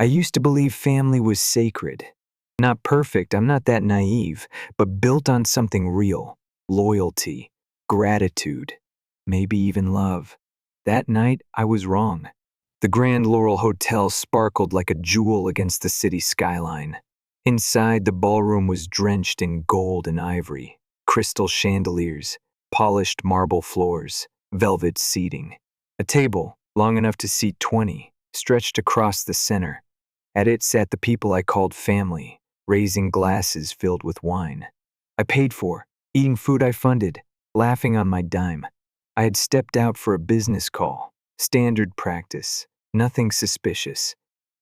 I used to believe family was sacred. Not perfect, I'm not that naive, but built on something real. Loyalty, gratitude, maybe even love. That night, I was wrong. The Grand Laurel Hotel sparkled like a jewel against the city skyline. Inside, the ballroom was drenched in gold and ivory, crystal chandeliers, polished marble floors, velvet seating. A table, long enough to seat 20, stretched across the center. At it sat the people I called family, raising glasses filled with wine. I paid for, eating food I funded, laughing on my dime. I had stepped out for a business call, standard practice, nothing suspicious.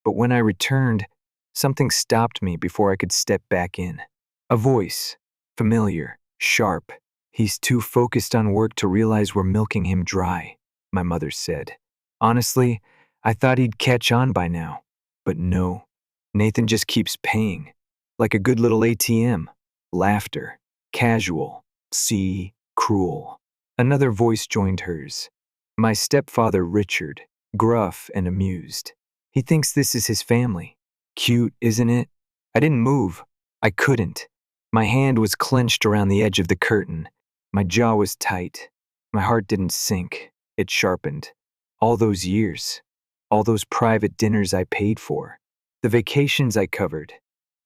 But when I returned, something stopped me before I could step back in. A voice, familiar, sharp. "He's too focused on work to realize we're milking him dry," my mother said. Honestly, I thought he'd catch on by now. But no, Nathan just keeps paying. Like a good little ATM. Laughter. Casual. See, cruel. Another voice joined hers. My stepfather, Richard, gruff and amused. "He thinks this is his family. Cute, isn't it?" I didn't move. I couldn't. My hand was clenched around the edge of the curtain. My jaw was tight. My heart didn't sink. It sharpened. All those years. All those private dinners I paid for. The vacations I covered.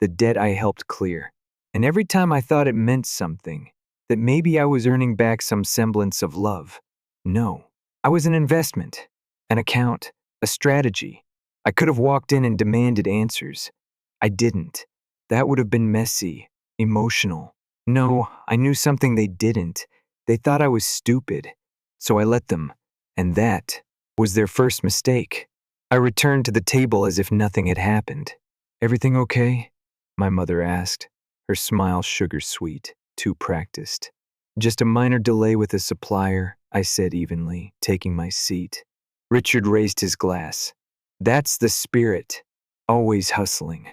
The debt I helped clear. And every time I thought it meant something, that maybe I was earning back some semblance of love. No. I was an investment. An account. A strategy. I could have walked in and demanded answers. I didn't. That would have been messy. Emotional. No, I knew something they didn't. They thought I was stupid. So I let them. And that was their first mistake. I returned to the table as if nothing had happened. "Everything okay?" my mother asked, her smile sugar-sweet, too practiced. "Just a minor delay with a supplier," I said evenly, taking my seat. Richard raised his glass. "That's the spirit. Always hustling."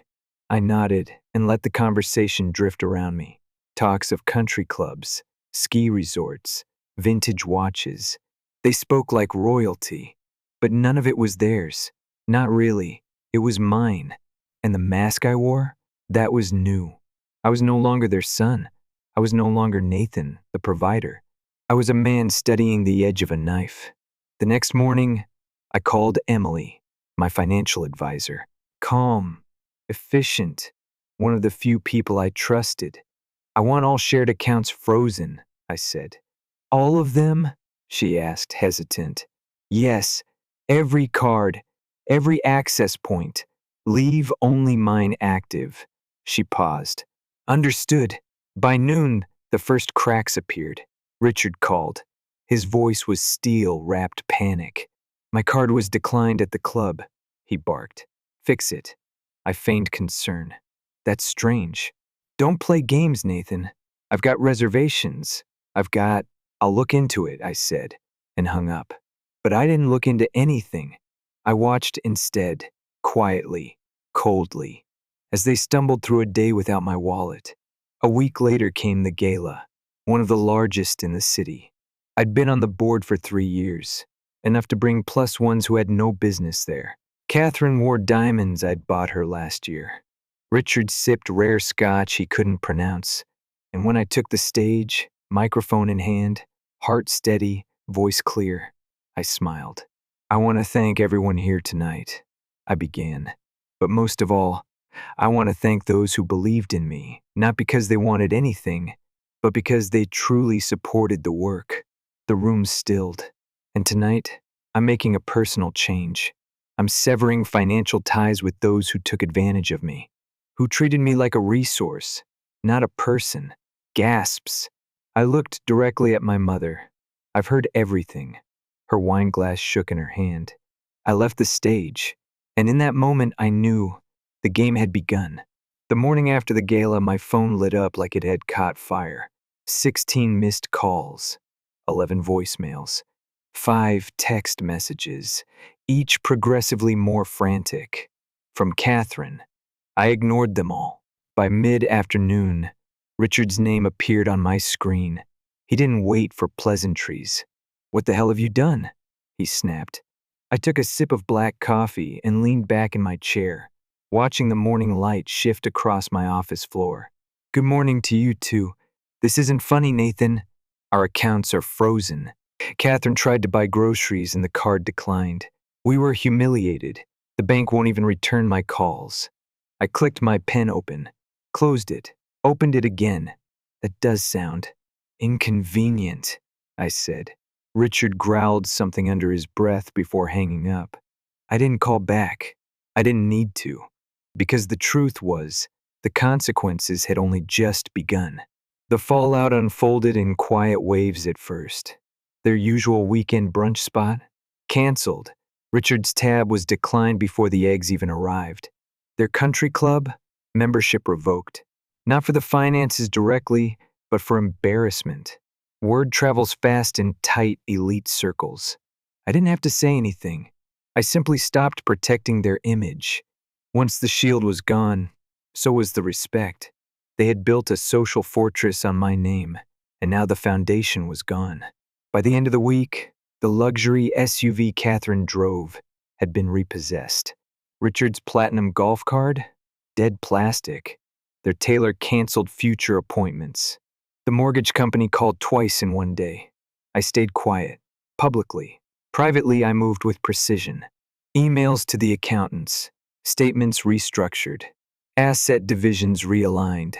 I nodded and let the conversation drift around me. Talks of country clubs, ski resorts, vintage watches. They spoke like royalty. But none of it was theirs. Not really. It was mine. And the mask I wore? That was new. I was no longer their son. I was no longer Nathan, the provider. I was a man studying the edge of a knife. The next morning, I called Emily, my financial advisor. Calm, efficient, one of the few people I trusted. "I want all shared accounts frozen," I said. "All of them?" she asked, hesitant. "Yes. Every card, every access point. Leave only mine active." She paused. "Understood." By noon, the first cracks appeared. Richard called. His voice was steel-wrapped panic. "My card was declined at the club," he barked. "Fix it." I feigned concern. "That's strange." "Don't play games, Nathan. I've got reservations. I'll look into it," I said, and hung up. But I didn't look into anything. I watched instead, quietly, coldly, as they stumbled through a day without my wallet. A week later came the gala, one of the largest in the city. I'd been on the board for 3 years, enough to bring plus ones who had no business there. Catherine wore diamonds I'd bought her last year. Richard sipped rare scotch he couldn't pronounce. And when I took the stage, microphone in hand, heart steady, voice clear, I smiled. "I want to thank everyone here tonight," I began. "But most of all, I want to thank those who believed in me, not because they wanted anything, but because they truly supported the work." The room stilled. And tonight, I'm making a personal change. I'm severing financial ties with those who took advantage of me, who treated me like a resource, not a person. Gasps. I looked directly at my mother. "I've heard everything." Her wine glass shook in her hand. I left the stage, and in that moment I knew the game had begun. The morning after the gala, my phone lit up like it had caught fire. 16 missed calls, 11 voicemails, 5 text messages, each progressively more frantic. From Catherine. I ignored them all. By mid-afternoon, Richard's name appeared on my screen. He didn't wait for pleasantries. "What the hell have you done?" he snapped. I took a sip of black coffee and leaned back in my chair, watching the morning light shift across my office floor. Good morning to you too. This isn't funny, Nathan. Our accounts are frozen. Catherine tried to buy groceries and the card declined. We were humiliated. The bank won't even return my calls. I clicked my pen open, closed it, opened it again. That does sound inconvenient, I said. Richard growled something under his breath before hanging up. I didn't call back. I didn't need to. Because the truth was, the consequences had only just begun. The fallout unfolded in quiet waves at first. Their usual weekend brunch spot? Canceled. Richard's tab was declined before the eggs even arrived. Their country club? Membership revoked. Not for the finances directly, but for embarrassment. Word travels fast in tight, elite circles. I didn't have to say anything. I simply stopped protecting their image. Once the shield was gone, so was the respect. They had built a social fortress on my name, and now the foundation was gone. By the end of the week, the luxury SUV Catherine drove had been repossessed. Richard's platinum golf card? Dead plastic. Their tailor canceled future appointments. The mortgage company called twice in one day. I stayed quiet, publicly. Privately, I moved with precision. Emails to the accountants, statements restructured, asset divisions realigned.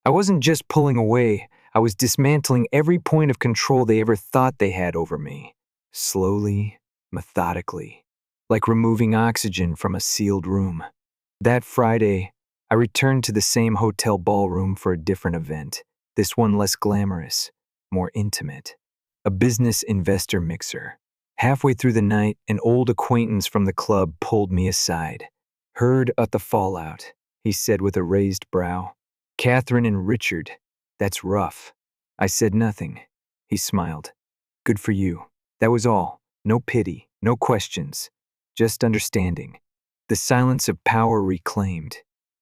I wasn't just pulling away, I was dismantling every point of control they ever thought they had over me. Slowly, methodically, like removing oxygen from a sealed room. That Friday, I returned to the same hotel ballroom for a different event, this one less glamorous, more intimate. A business investor mixer. Halfway through the night, an old acquaintance from the club pulled me aside. Heard at the fallout, he said with a raised brow. Catherine and Richard, that's rough. I said nothing. He smiled. Good for you. That was all. No pity, no questions. Just understanding. The silence of power reclaimed.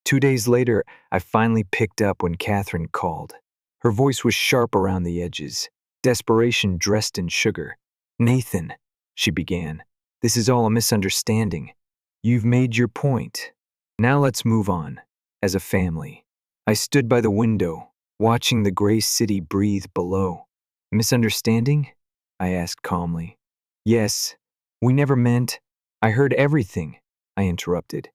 2 days later, I finally picked up when Catherine called. Her voice was sharp around the edges, desperation dressed in sugar. Nathan, she began, this is all a misunderstanding. You've made your point. Now let's move on, as a family. I stood by the window, watching the gray city breathe below. Misunderstanding? I asked calmly. Yes, we never meant. I heard everything, I interrupted.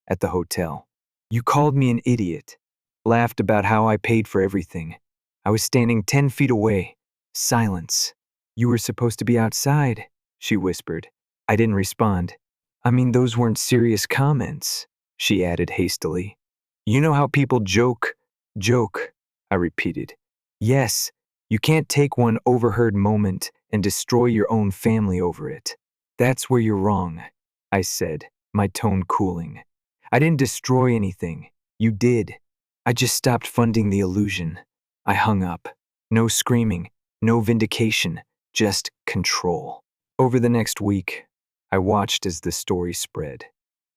At the hotel. You called me an idiot, laughed about how I paid for everything. I was standing 10 feet away. Silence. You were supposed to be outside, she whispered. I didn't respond. I mean, those weren't serious comments, she added hastily. You know how people joke, I repeated. Yes, you can't take one overheard moment and destroy your own family over it. That's where you're wrong, I said, my tone cooling. I didn't destroy anything. You did. I just stopped funding the illusion. I hung up. No screaming, no vindication, just control. Over the next week, I watched as the story spread.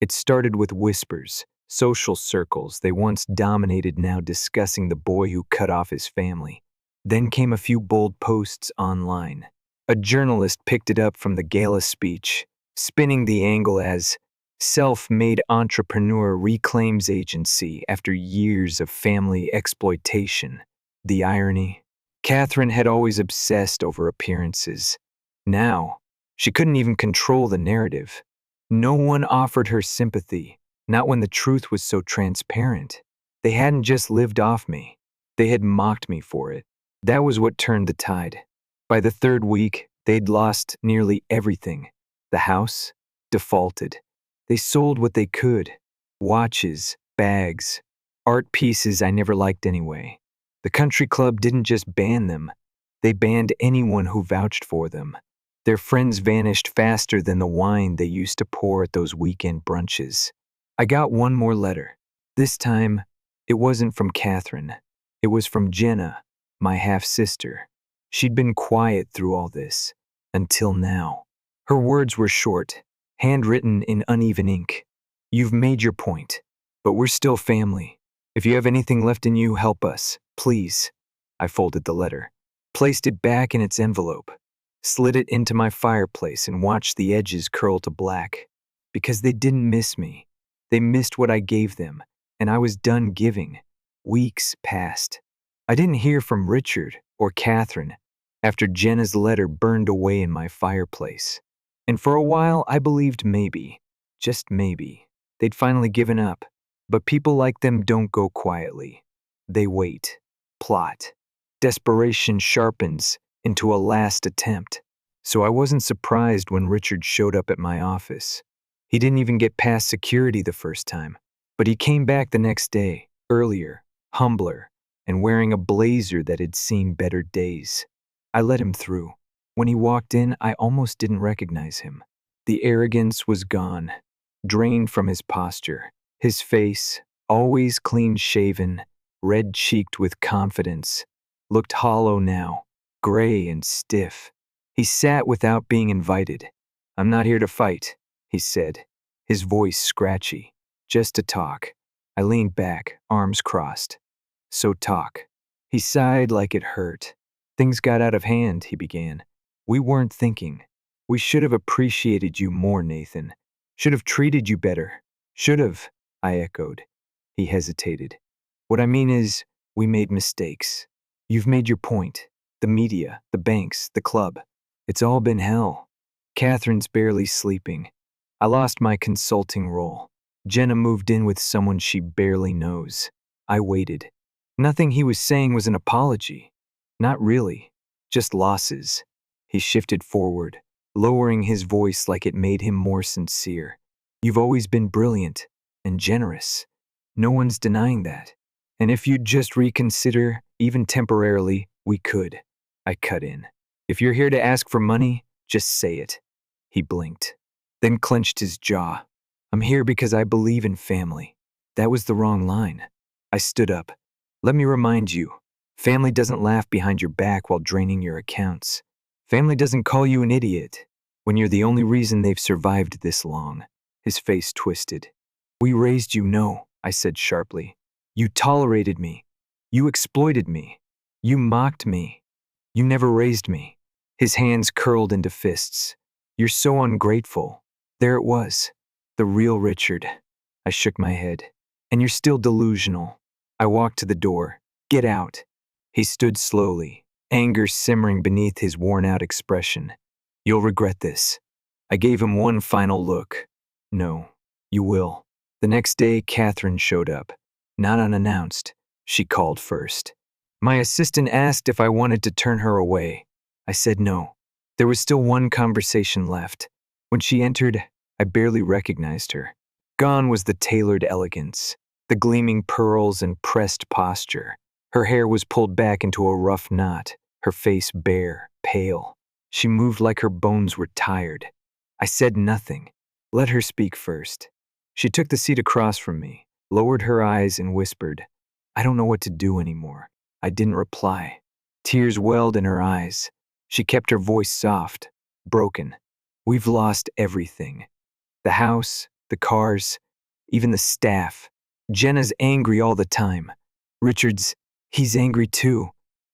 It started with whispers, social circles they once dominated now discussing the boy who cut off his family. Then came a few bold posts online. A journalist picked it up from the gala speech, spinning the angle as self-made entrepreneur reclaims agency after years of family exploitation. The irony? Catherine had always obsessed over appearances. Now, she couldn't even control the narrative. No one offered her sympathy, not when the truth was so transparent. They hadn't just lived off me. They had mocked me for it. That was what turned the tide. By the third week, they'd lost nearly everything. The house defaulted. They sold what they could. Watches, bags, art pieces I never liked anyway. The country club didn't just ban them. They banned anyone who vouched for them. Their friends vanished faster than the wine they used to pour at those weekend brunches. I got one more letter. This time, it wasn't from Catherine. It was from Jenna, my half-sister. She'd been quiet through all this, until now. Her words were short, handwritten in uneven ink. You've made your point, but we're still family. If you have anything left in you, help us, please. I folded the letter, placed it back in its envelope. slid it into my fireplace, and watched the edges curl to black. Because they didn't miss me. They missed what I gave them, and I was done giving. Weeks passed. I didn't hear from Richard or Catherine after Jenna's letter burned away in my fireplace. And for a while, I believed maybe, just maybe, they'd finally given up. But people like them don't go quietly. They wait, plot. Desperation sharpens into a last attempt. So I wasn't surprised when Richard showed up at my office. He didn't even get past security the first time, but he came back the next day, earlier, humbler, and wearing a blazer that had seen better days. I let him through. When he walked in, I almost didn't recognize him. The arrogance was gone, drained from his posture. His face, always clean-shaven, red-cheeked with confidence, looked hollow now, gray and stiff. He sat without being invited. "I'm not here to fight," he said, his voice scratchy. "Just to talk." I leaned back, arms crossed. "So talk." He sighed like it hurt. "Things got out of hand," he began. "We weren't thinking. We should have appreciated you more, Nathan. Should have treated you better. Should have," I echoed. He hesitated. "What I mean is, we made mistakes. You've made your point. The media, the banks, the club. It's all been hell. Catherine's barely sleeping. I lost my consulting role. Jenna moved in with someone she barely knows. I waited. Nothing he was saying was an apology. Not really. Just losses." He shifted forward, lowering his voice like it made him more sincere. "You've always been brilliant and generous. No one's denying that. And if you'd just reconsider, even temporarily, we could." I cut in. "If you're here to ask for money, just say it." He blinked, then clenched his jaw. "I'm here because I believe in family." That was the wrong line. I stood up. "Let me remind you, family doesn't laugh behind your back while draining your accounts. Family doesn't call you an idiot when you're the only reason they've survived this long." His face twisted. "We raised you, no," I said sharply. "You tolerated me. You exploited me. You mocked me. You never raised me." His hands curled into fists. "You're so ungrateful." There it was. The real Richard. I shook my head. "And you're still delusional." I walked to the door. "Get out." He stood slowly, anger simmering beneath his worn-out expression. "You'll regret this." I gave him one final look. "No, you will." The next day, Catherine showed up. Not unannounced. She called first. My assistant asked if I wanted to turn her away. I said no. There was still one conversation left. When she entered, I barely recognized her. Gone was the tailored elegance, the gleaming pearls and pressed posture. Her hair was pulled back into a rough knot, her face bare, pale. She moved like her bones were tired. I said nothing. Let her speak first. She took the seat across from me, lowered her eyes, and whispered, "I don't know what to do anymore." I didn't reply. Tears welled in her eyes. She kept her voice soft, broken. "We've lost everything. The house, the cars, even the staff. Jenna's angry all the time. He's angry too."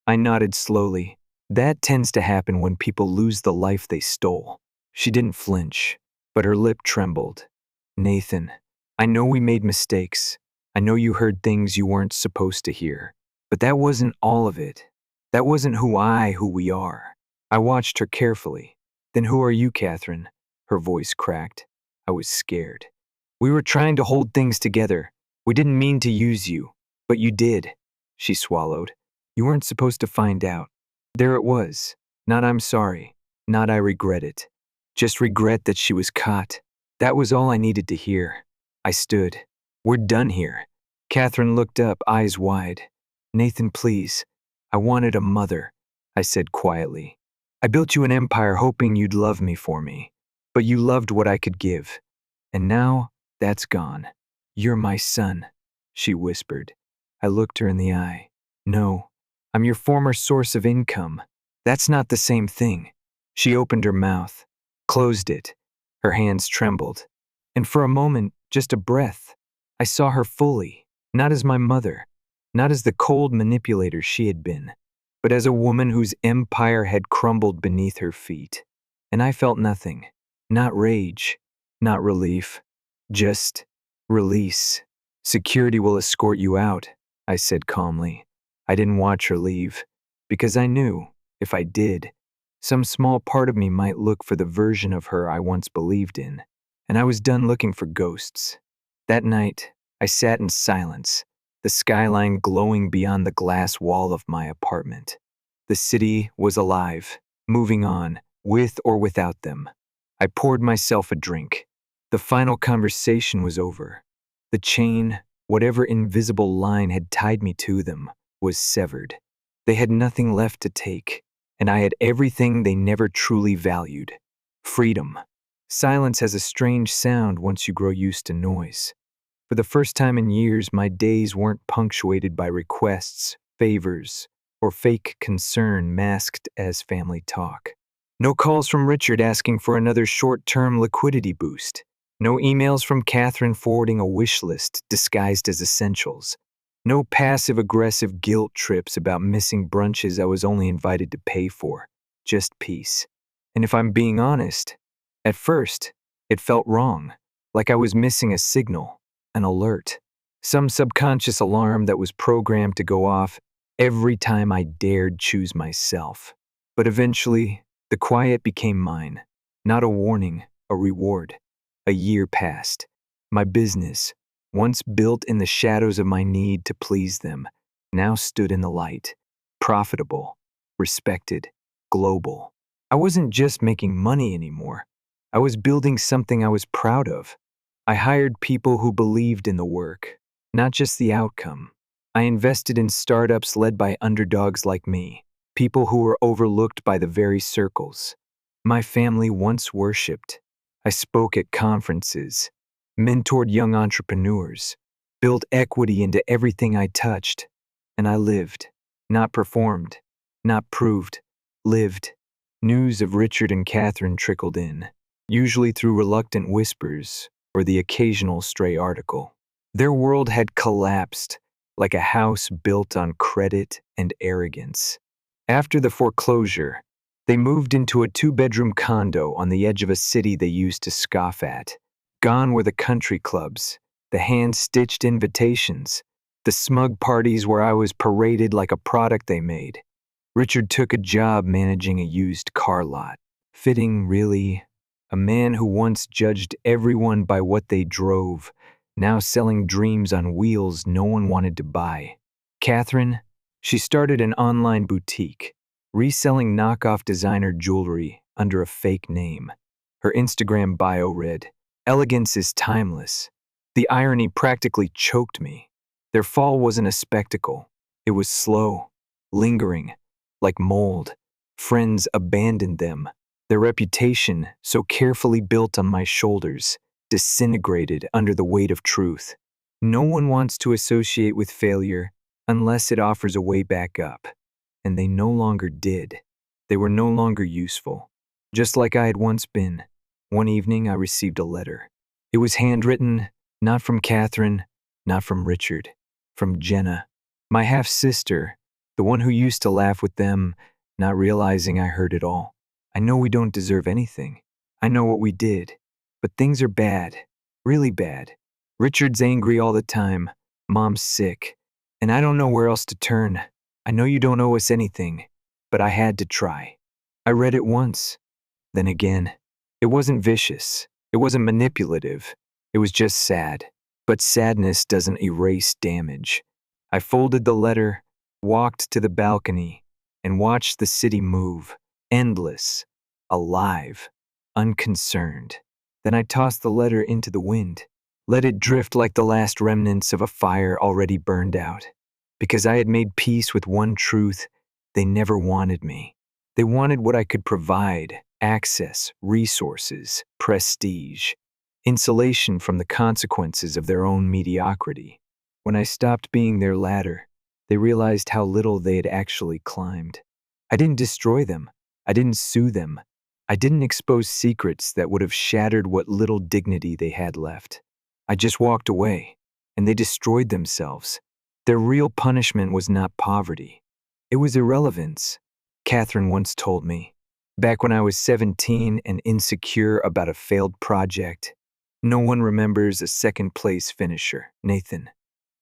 I nodded slowly. That tends to happen when people lose the life they stole. She didn't flinch, but her lip trembled. "Nathan, I know we made mistakes. I know you heard things you weren't supposed to hear. But that wasn't all of it. That wasn't who we are." I watched her carefully. "Then who are you, Catherine?" Her voice cracked. I was scared. "We were trying to hold things together. We didn't mean to use you. But you did." She swallowed. "You weren't supposed to find out." There it was. Not "I'm sorry." Not "I regret it." Just regret that she was caught. That was all I needed to hear. I stood. "We're done here." Catherine looked up, eyes wide. "Nathan, please. I wanted a mother," I said quietly. "I built you an empire hoping you'd love me for me. But you loved what I could give. And now, that's gone. You're my son," she whispered. I looked her in the eye. "No, I'm your former source of income. That's not the same thing." She opened her mouth, closed it. Her hands trembled. And for a moment, just a breath, I saw her fully, not as my mother, not as the cold manipulator she had been, but as a woman whose empire had crumbled beneath her feet. And I felt nothing. Not rage, not relief, just release. Security will escort you out, I said calmly. I didn't watch her leave, because I knew, if I did, some small part of me might look for the version of her I once believed in, and I was done looking for ghosts. That night, I sat in silence, the skyline glowing beyond the glass wall of my apartment. The city was alive, moving on, with or without them. I poured myself a drink. The final conversation was over. The chain, whatever invisible line had tied me to them, was severed. They had nothing left to take, and I had everything they never truly valued: freedom. Silence has a strange sound once you grow used to noise. For the first time in years, my days weren't punctuated by requests, favors, or fake concern masked as family talk. No calls from Richard asking for another short-term liquidity boost. No emails from Catherine forwarding a wish list disguised as essentials. No passive-aggressive guilt trips about missing brunches I was only invited to pay for. Just peace. And if I'm being honest, at first, it felt wrong, like I was missing a signal, an alert, some subconscious alarm that was programmed to go off every time I dared choose myself. But eventually, the quiet became mine. Not a warning, a reward. A year passed. My business, once built in the shadows of my need to please them, now stood in the light. Profitable, respected, global. I wasn't just making money anymore. I was building something I was proud of. I hired people who believed in the work, not just the outcome. I invested in startups led by underdogs like me, people who were overlooked by the very circles my family once worshipped. I spoke at conferences, mentored young entrepreneurs, built equity into everything I touched, and I lived, not performed, not proved, lived. News of Richard and Catherine trickled in, usually through reluctant whispers or the occasional stray article. Their world had collapsed, like a house built on credit and arrogance. After the foreclosure, they moved into a 2-bedroom condo on the edge of a city they used to scoff at. Gone were the country clubs, the hand-stitched invitations, the smug parties where I was paraded like a product they made. Richard took a job managing a used car lot. Fitting, really. A man who once judged everyone by what they drove, now selling dreams on wheels no one wanted to buy. Catherine, she started an online boutique, reselling knockoff designer jewelry under a fake name. Her Instagram bio read, "Elegance is timeless." The irony practically choked me. Their fall wasn't a spectacle. It was slow, lingering, like mold. Friends abandoned them. Their reputation, so carefully built on my shoulders, disintegrated under the weight of truth. No one wants to associate with failure unless it offers a way back up. And they no longer did. They were no longer useful. Just like I had once been. One evening I received a letter. It was handwritten, not from Catherine, not from Richard, from Jenna, my half-sister, the one who used to laugh with them, not realizing I heard it all. I know we don't deserve anything. I know what we did. But things are bad. Really bad. Richard's angry all the time. Mom's sick. And I don't know where else to turn. I know you don't owe us anything, but I had to try. I read it once, then again. It wasn't vicious. It wasn't manipulative. It was just sad. But sadness doesn't erase damage. I folded the letter, walked to the balcony, and watched the city move, endless, alive, unconcerned. Then I tossed the letter into the wind, let it drift like the last remnants of a fire already burned out. Because I had made peace with one truth: they never wanted me. They wanted what I could provide: access, resources, prestige, insulation from the consequences of their own mediocrity. When I stopped being their ladder, they realized how little they had actually climbed. I didn't destroy them. I didn't sue them. I didn't expose secrets that would have shattered what little dignity they had left. I just walked away, and they destroyed themselves. Their real punishment was not poverty. It was irrelevance, Catherine once told me. Back when I was 17 and insecure about a failed project. No one remembers a second-place finisher, Nathan.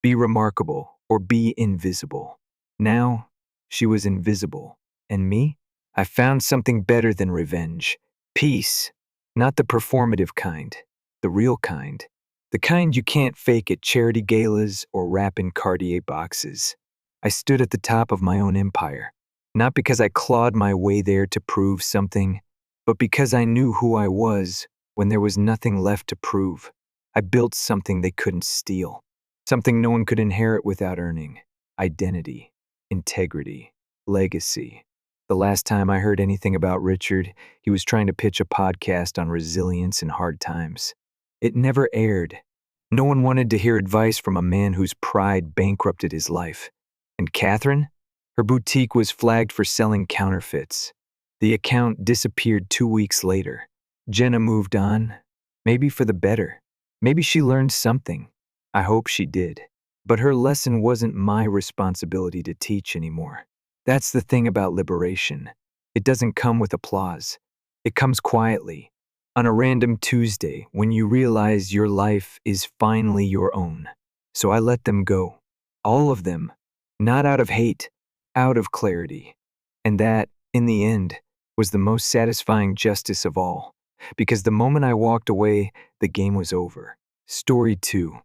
Be remarkable or be invisible. Now, she was invisible. And me? I found something better than revenge. Peace. Not the performative kind. The real kind. The kind you can't fake at charity galas or wrap in Cartier boxes. I stood at the top of my own empire. Not because I clawed my way there to prove something, but because I knew who I was when there was nothing left to prove. I built something they couldn't steal. Something no one could inherit without earning. Identity, integrity, legacy. The last time I heard anything about Richard, he was trying to pitch a podcast on resilience in hard times. It never aired. No one wanted to hear advice from a man whose pride bankrupted his life. And Catherine? Her boutique was flagged for selling counterfeits. The account disappeared 2 weeks later. Jenna moved on, maybe for the better. Maybe she learned something. I hope she did. But her lesson wasn't my responsibility to teach anymore. That's the thing about liberation. It doesn't come with applause. It comes quietly, on a random Tuesday when you realize your life is finally your own. So I let them go. All of them. Not out of hate, out of clarity. And that, in the end, was the most satisfying justice of all. Because the moment I walked away, the game was over. Story 2.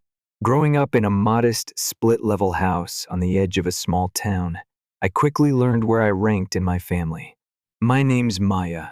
Growing up in a modest, split-level house on the edge of a small town, I quickly learned where I ranked in my family. My name's Maya,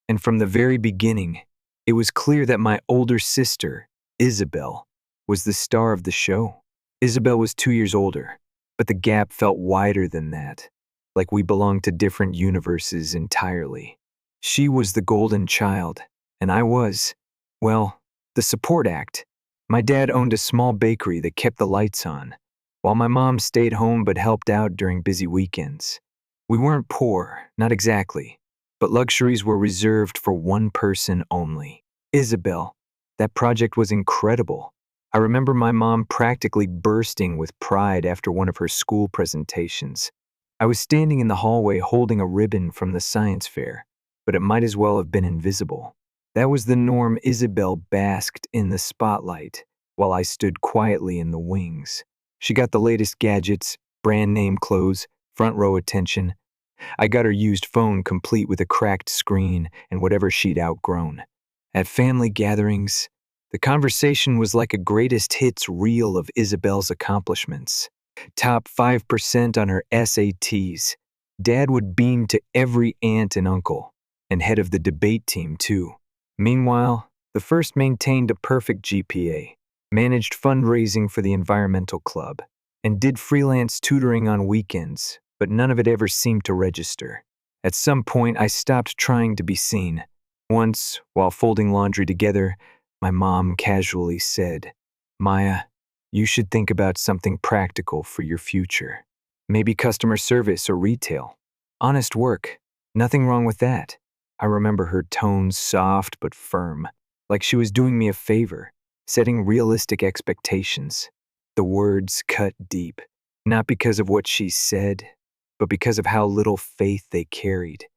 and from the very beginning, it was clear that my older sister, Isabel, was the star of the show. Isabel was 2 years older, but the gap felt wider than that, like we belonged to different universes entirely. She was the golden child, and I was, well, the support act. My dad owned a small bakery that kept the lights on, while my mom stayed home but helped out during busy weekends. We weren't poor, not exactly, but luxuries were reserved for one person only. Isabel. That project was incredible. I remember my mom practically bursting with pride after one of her school presentations. I was standing in the hallway holding a ribbon from the science fair, but it might as well have been invisible. That was the norm. Isabel basked in the spotlight, while I stood quietly in the wings. She got the latest gadgets, brand name clothes, front row attention. I got her used phone complete with a cracked screen and whatever she'd outgrown. At family gatherings, the conversation was like a greatest hits reel of Isabel's accomplishments. Top 5% on her SATs. Dad would beam to every aunt and uncle, and head of the debate team too. Meanwhile, the first maintained a perfect GPA, managed fundraising for the environmental club, and did freelance tutoring on weekends, but none of it ever seemed to register. At some point, I stopped trying to be seen. Once, while folding laundry together, my mom casually said, "Maya, you should think about something practical for your future. Maybe customer service or retail. Honest work. Nothing wrong with that." I remember her tone soft but firm, like she was doing me a favor, setting realistic expectations. The words cut deep, not because of what she said, but because of how little faith they carried.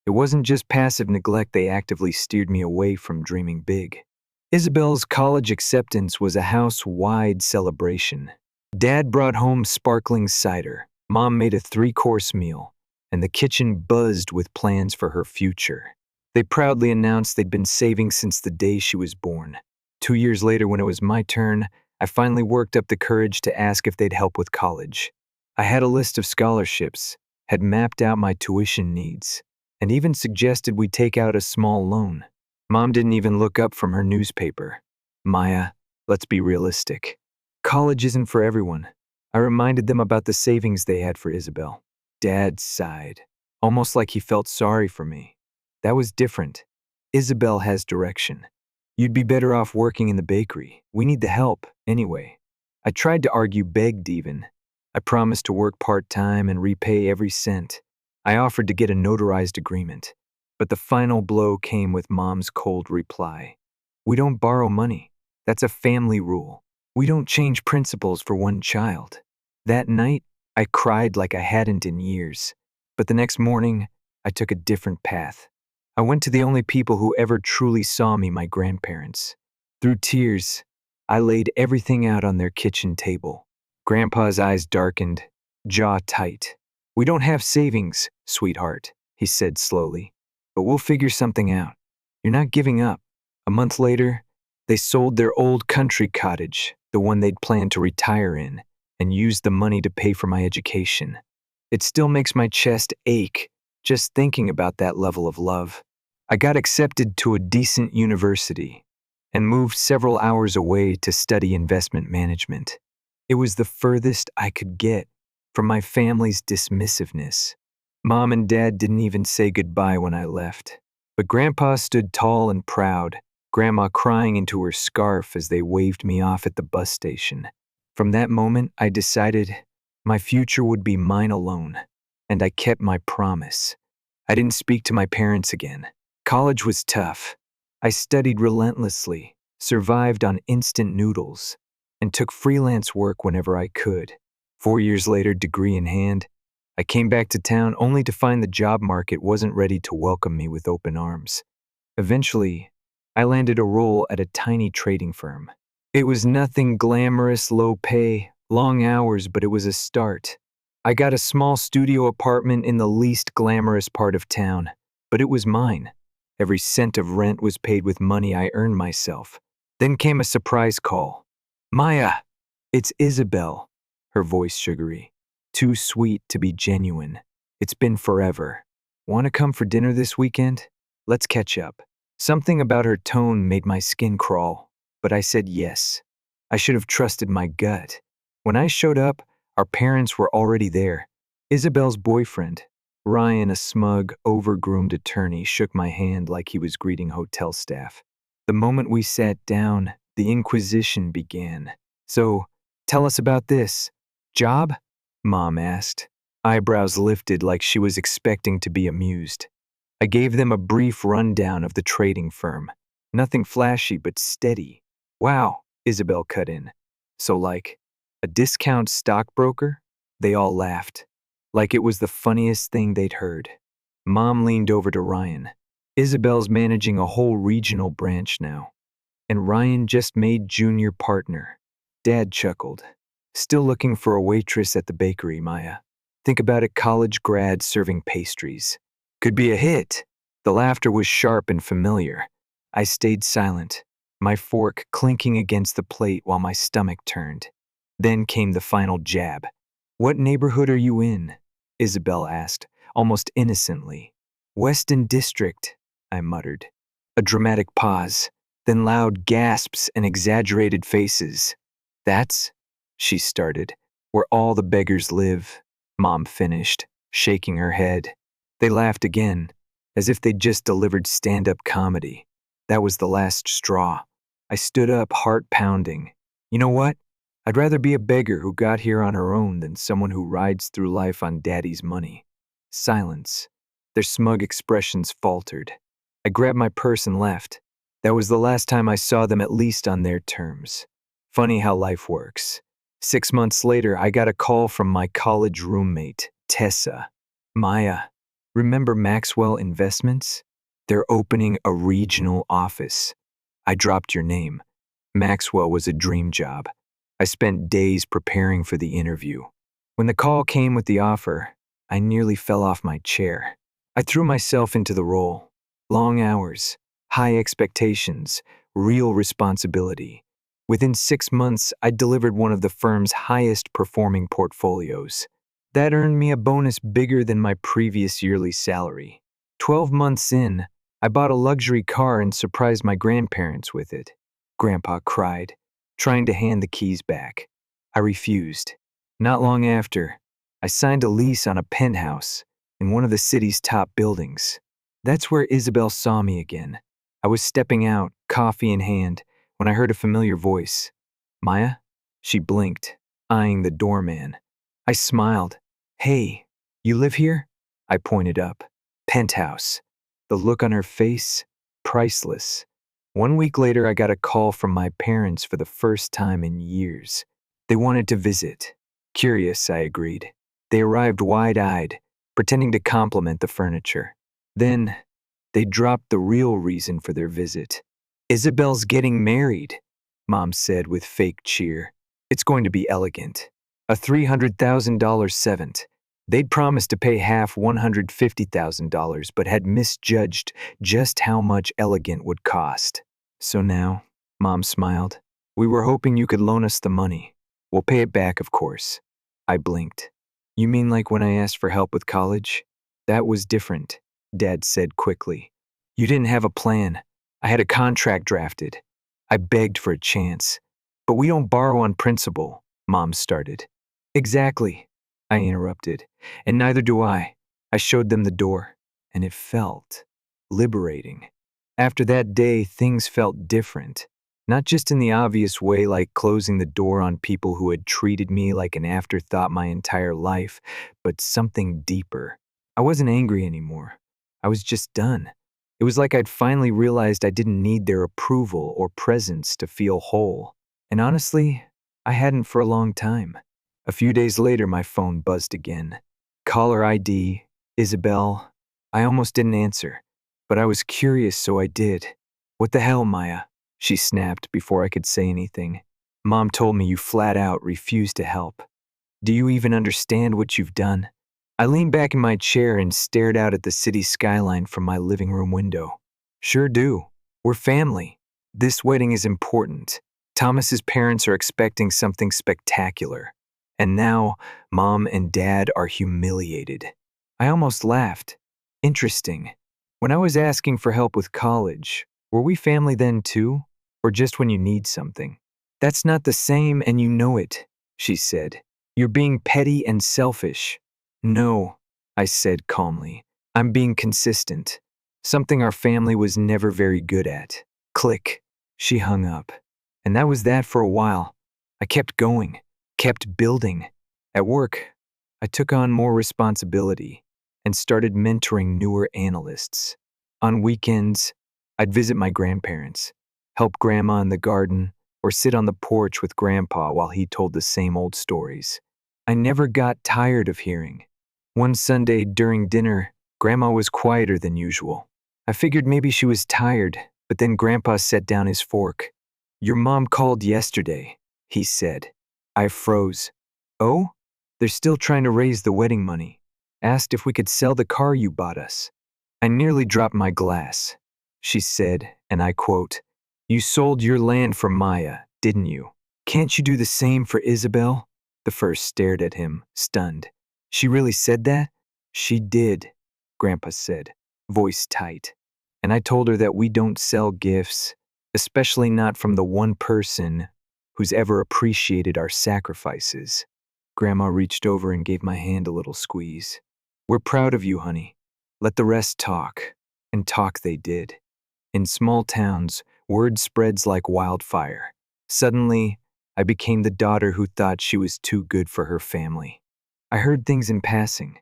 It wasn't just passive neglect, they actively steered me away from dreaming big. Isabel's college acceptance was a house-wide celebration. Dad brought home sparkling cider, Mom made a 3-course meal, and the kitchen buzzed with plans for her future. They proudly announced they'd been saving since the day she was born. 2 years later, when it was my turn, I finally worked up the courage to ask if they'd help with college. I had a list of scholarships, had mapped out my tuition needs, and even suggested we take out a small loan. Mom didn't even look up from her newspaper. "Maya, let's be realistic. College isn't for everyone." I reminded them about the savings they had for Isabel. Dad sighed, almost like he felt sorry for me. That was different. Isabel has direction. You'd be better off working in the bakery. We need the help, anyway. I tried to argue, begged even. I promised to work part-time and repay every cent. I offered to get a notarized agreement. But the final blow came with Mom's cold reply. "We don't borrow money. That's a family rule. We don't change principles for one child." That night, I cried like I hadn't in years. But the next morning, I took a different path. I went to the only people who ever truly saw me, my grandparents. Through tears, I laid everything out on their kitchen table. Grandpa's eyes darkened, jaw tight. "We don't have savings, sweetheart," he said slowly, "but we'll figure something out. You're not giving up." A month later, they sold their old country cottage, the one they'd planned to retire in, and used the money to pay for my education. It still makes my chest ache just thinking about that level of love. I got accepted to a decent university and moved several hours away to study investment management. It was the furthest I could get from my family's dismissiveness. Mom and Dad didn't even say goodbye when I left, but Grandpa stood tall and proud, Grandma crying into her scarf as they waved me off at the bus station. From that moment, I decided my future would be mine alone, and I kept my promise. I didn't speak to my parents again. College was tough. I studied relentlessly, survived on instant noodles, and took freelance work whenever I could. 4 years later, degree in hand, I came back to town only to find the job market wasn't ready to welcome me with open arms. Eventually, I landed a role at a tiny trading firm. It was nothing glamorous, low pay, long hours, but it was a start. I got a small studio apartment in the least glamorous part of town, but it was mine. Every cent of rent was paid with money I earned myself. Then came a surprise call. "Maya, it's Isabel," her voice sugary. "Too sweet to be genuine. It's been forever. Want to come for dinner this weekend? Let's catch up." Something about her tone made my skin crawl, but I said yes. I should have trusted my gut. When I showed up, our parents were already there. Isabel's boyfriend, Ryan, a smug, over-groomed attorney, shook my hand like he was greeting hotel staff. The moment we sat down, the inquisition began. "So, tell us about this. Job?" Mom asked. Eyebrows lifted like she was expecting to be amused. I gave them a brief rundown of the trading firm. Nothing flashy, but steady. "Wow," Isabel cut in. "So like, a discount stockbroker?" They all laughed, like it was the funniest thing they'd heard. Mom leaned over to Ryan. "Isabel's managing a whole regional branch now. And Ryan just made junior partner." Dad chuckled. "Still looking for a waitress at the bakery, Maya. Think about a college grad serving pastries. Could be a hit." The laughter was sharp and familiar. I stayed silent, my fork clinking against the plate while my stomach turned. Then came the final jab. "What neighborhood are you in?" Isabel asked, almost innocently. "Weston District," I muttered. A dramatic pause, then loud gasps and exaggerated faces. "That's," she started, "where all the beggars live," Mom finished, shaking her head. They laughed again, as if they'd just delivered stand-up comedy. That was the last straw. I stood up, heart pounding. You know what? I'd rather be a beggar who got here on her own than someone who rides through life on daddy's money. Silence. Their smug expressions faltered. I grabbed my purse and left. That was the last time I saw them, at least on their terms. Funny how life works. 6 months later, I got a call from my college roommate, Tessa. "Maya, remember Maxwell Investments? They're opening a regional office." I dropped your name. Maxwell was a dream job. I spent days preparing for the interview. When the call came with the offer, I nearly fell off my chair. I threw myself into the role. Long hours, high expectations, real responsibility. Within 6 months, I delivered one of the firm's highest performing portfolios. That earned me a bonus bigger than my previous yearly salary. 12 months in, I bought a luxury car and surprised my grandparents with it. Grandpa cried, trying to hand the keys back. I refused. Not long after, I signed a lease on a penthouse in one of the city's top buildings. That's where Isabel saw me again. I was stepping out, coffee in hand, when I heard a familiar voice. "Maya?" She blinked, eyeing the doorman. I smiled. "Hey, you live here?" I pointed up. "Penthouse." The look on her face, priceless. 1 week later, I got a call from my parents for the first time in years. They wanted to visit. Curious, I agreed. They arrived wide-eyed, pretending to compliment the furniture. Then, they dropped the real reason for their visit. "Isabel's getting married," Mom said with fake cheer. "It's going to be elegant. A $300,000 seventh." They'd promised to pay half $150,000, but had misjudged just how much elegant would cost. "So now," Mom smiled, "we were hoping you could loan us the money. We'll pay it back, of course." I blinked. "You mean like when I asked for help with college?" "That was different," Dad said quickly. "You didn't have a plan. I had a contract drafted. I begged for a chance. But we don't borrow on principle," Mom started. "Exactly," I interrupted. "And neither do I." I showed them the door, and it felt liberating. After that day, things felt different. Not just in the obvious way like closing the door on people who had treated me like an afterthought my entire life, but something deeper. I wasn't angry anymore. I was just done. It was like I'd finally realized I didn't need their approval or presence to feel whole. And honestly, I hadn't for a long time. A few days later, my phone buzzed again. Caller ID, Isabel. I almost didn't answer, but I was curious, so I did. "What the hell, Maya?" she snapped before I could say anything. "Mom told me you flat out refused to help. Do you even understand what you've done?" I leaned back in my chair and stared out at the city skyline from my living room window. "Sure do. We're family. This wedding is important. Thomas's parents are expecting something spectacular. And now, Mom and Dad are humiliated." I almost laughed. Interesting. When I was asking for help with college, were we family then too? Or just when you need something? "That's not the same, and you know it," she said. "You're being petty and selfish." "No," I said calmly. "I'm being consistent. Something our family was never very good at." Click. She hung up. And that was that for a while. I kept going, kept building. At work, I took on more responsibility and started mentoring newer analysts. On weekends, I'd visit my grandparents, help Grandma in the garden, or sit on the porch with Grandpa while he told the same old stories. I never got tired of hearing. One Sunday during dinner, Grandma was quieter than usual. I figured maybe she was tired, but then Grandpa set down his fork. "Your mom called yesterday," he said. I froze. "Oh? They're still trying to raise the wedding money. Asked if we could sell the car you bought us." I nearly dropped my glass. She said, and I quote, "You sold your land for Maya, didn't you? Can't you do the same for Isabel?" The first stared at him, stunned. "She really said that?" "She did," Grandpa said, voice tight. "And I told her that we don't sell gifts, especially not from the one person who's ever appreciated our sacrifices." Grandma reached over and gave my hand a little squeeze. "We're proud of you, honey. Let the rest talk." And talk they did. In small towns, word spreads like wildfire. Suddenly, I became the daughter who thought she was too good for her family. I heard things in passing,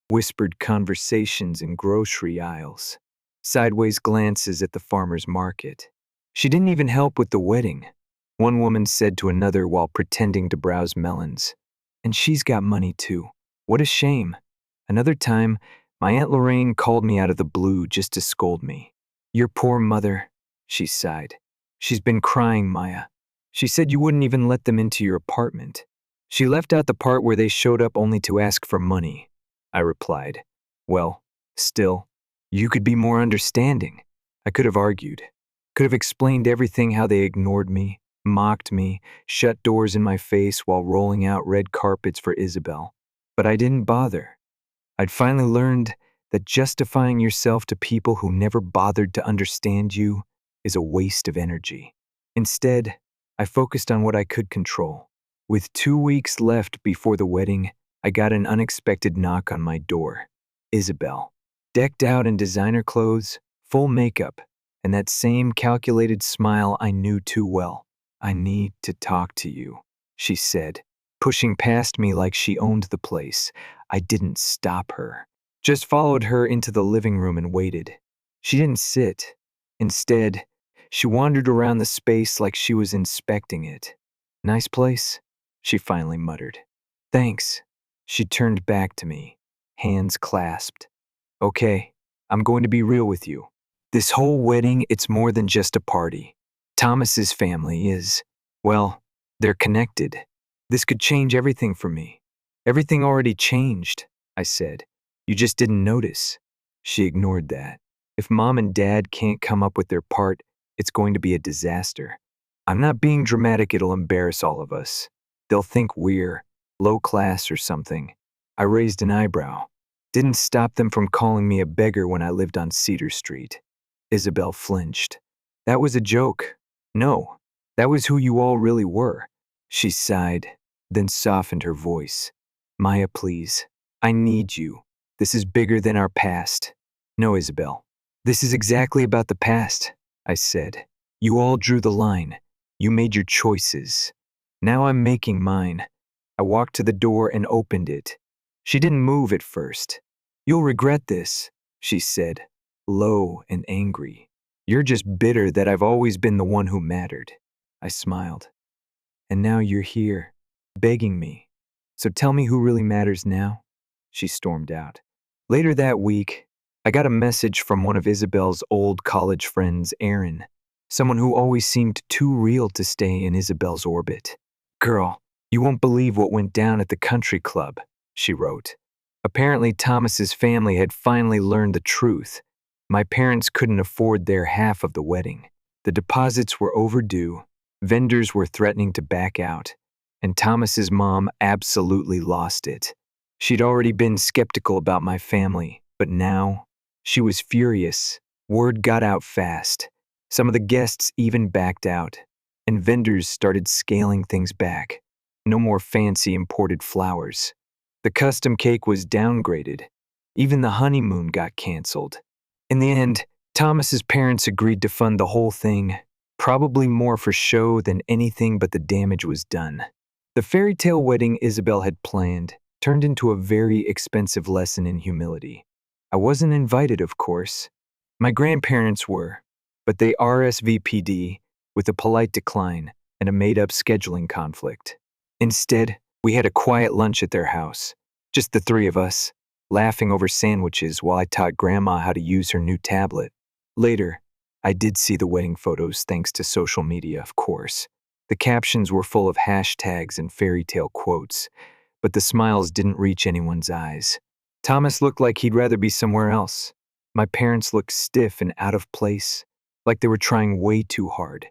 whispered conversations in grocery aisles, sideways glances at the farmer's market. She didn't even help with the wedding, one woman said to another while pretending to browse melons. "And she's got money too. What a shame." Another time, my Aunt Lorraine called me out of the blue just to scold me. "Your poor mother," she sighed. "She's been crying, Maya. She said you wouldn't even let them into your apartment." "She left out the part where they showed up only to ask for money," I replied. "Well, still, you could be more understanding." I could have argued. Could have explained everything, how they ignored me, mocked me, shut doors in my face while rolling out red carpets for Isabel. But I didn't bother. I'd finally learned that justifying yourself to people who never bothered to understand you is a waste of energy. Instead, I focused on what I could control. With 2 weeks left before the wedding, I got an unexpected knock on my door. Isabel, decked out in designer clothes, full makeup, and that same calculated smile I knew too well. "I need to talk to you," she said, pushing past me like she owned the place. I didn't stop her, just followed her into the living room and waited. She didn't sit. Instead, she wandered around the space like she was inspecting it. "Nice place," she finally muttered. "Thanks." She turned back to me, hands clasped. Okay, I'm going to be real with you. This whole wedding, it's more than just a party. Thomas's family is, well, they're connected. This could change everything for me. Everything already changed, I said. You just didn't notice. She ignored that. If Mom and Dad can't come up with their part, it's going to be a disaster. I'm not being dramatic, it'll embarrass all of us. They'll think we're low class or something. I raised an eyebrow. Didn't stop them from calling me a beggar when I lived on Cedar Street. Isabel flinched. That was a joke. No, that was who you all really were. She sighed, then softened her voice. Maya, please. I need you. This is bigger than our past. No, Isabel. This is exactly about the past, I said. You all drew the line. You made your choices. Now I'm making mine. I walked to the door and opened it. She didn't move at first. You'll regret this, she said, low and angry. You're just bitter that I've always been the one who mattered. I smiled. And now you're here, begging me. So tell me who really matters now? She stormed out. Later that week, I got a message from one of Isabel's old college friends, Aaron, someone who always seemed too real to stay in Isabel's orbit. Girl, you won't believe what went down at the country club, she wrote. Apparently, Thomas's family had finally learned the truth. My parents couldn't afford their half of the wedding. The deposits were overdue, vendors were threatening to back out, and Thomas's mom absolutely lost it. She'd already been skeptical about my family, but now she was furious. Word got out fast. Some of the guests even backed out, and vendors started scaling things back. No more fancy imported flowers. The custom cake was downgraded. Even the honeymoon got canceled. In the end, Thomas's parents agreed to fund the whole thing, probably more for show than anything, but the damage was done. The fairy tale wedding Isabel had planned turned into a very expensive lesson in humility. I wasn't invited, of course. My grandparents were, but they RSVP'd with a polite decline and a made-up scheduling conflict. Instead, we had a quiet lunch at their house, just the three of us, laughing over sandwiches while I taught Grandma how to use her new tablet. Later, I did see the wedding photos thanks to social media, of course. The captions were full of hashtags and fairy tale quotes, but the smiles didn't reach anyone's eyes. Thomas looked like he'd rather be somewhere else. My parents looked stiff and out of place, like they were trying way too hard.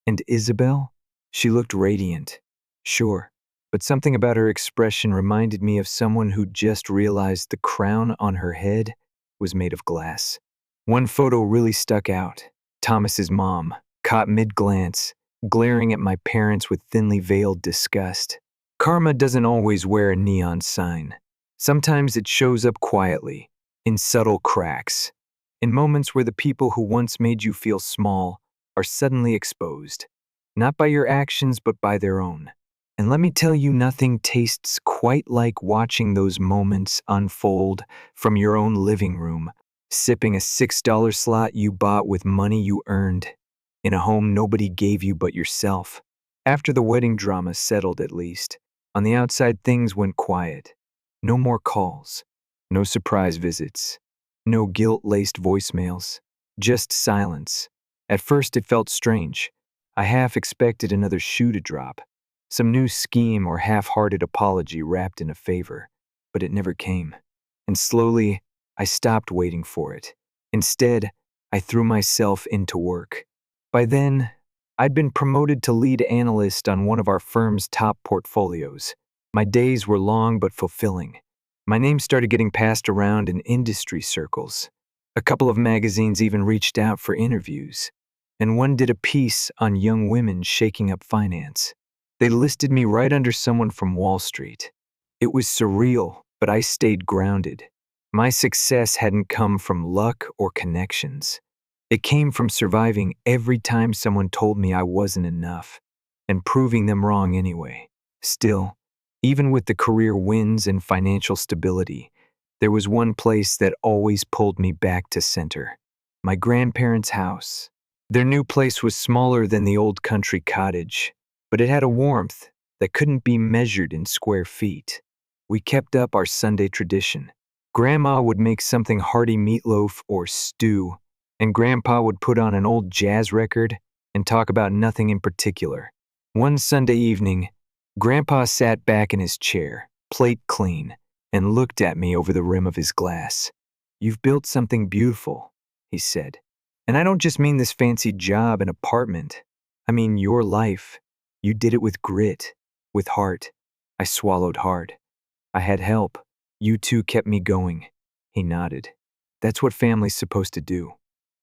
And Isabel? She looked radiant. Sure, but something about her expression reminded me of someone who just realized the crown on her head was made of glass. One photo really stuck out. Thomas's mom, caught mid-glance, glaring at my parents with thinly veiled disgust. Karma doesn't always wear a neon sign. Sometimes it shows up quietly, in subtle cracks, in moments where the people who once made you feel small are suddenly exposed, not by your actions but by their own. And let me tell you, nothing tastes quite like watching those moments unfold from your own living room, sipping a $6 slot you bought with money you earned, in a home nobody gave you but yourself. After the wedding drama settled, at least, on the outside things went quiet. No more calls, no surprise visits, no guilt-laced voicemails, just silence. At first it felt strange. I half expected another shoe to drop, some new scheme or half-hearted apology wrapped in a favor, but it never came. And slowly, I stopped waiting for it. Instead, I threw myself into work. By then, I'd been promoted to lead analyst on one of our firm's top portfolios. My days were long but fulfilling. My name started getting passed around in industry circles. A couple of magazines even reached out for interviews, and one did a piece on young women shaking up finance. They listed me right under someone from Wall Street. It was surreal, but I stayed grounded. My success hadn't come from luck or connections. It came from surviving every time someone told me I wasn't enough, and proving them wrong anyway. Still, even with the career wins and financial stability, there was one place that always pulled me back to center: my grandparents' house. Their new place was smaller than the old country cottage, but it had a warmth that couldn't be measured in square feet. We kept up our Sunday tradition. Grandma would make something hearty meatloaf or stew, and Grandpa would put on an old jazz record and talk about nothing in particular. One Sunday evening, Grandpa sat back in his chair, plate clean, and looked at me over the rim of his glass. "You've built something beautiful," he said. "And I don't just mean this fancy job and apartment. I mean your life. You did it with grit, with heart." I swallowed hard. "I had help. You two kept me going." He nodded. "That's what family's supposed to do."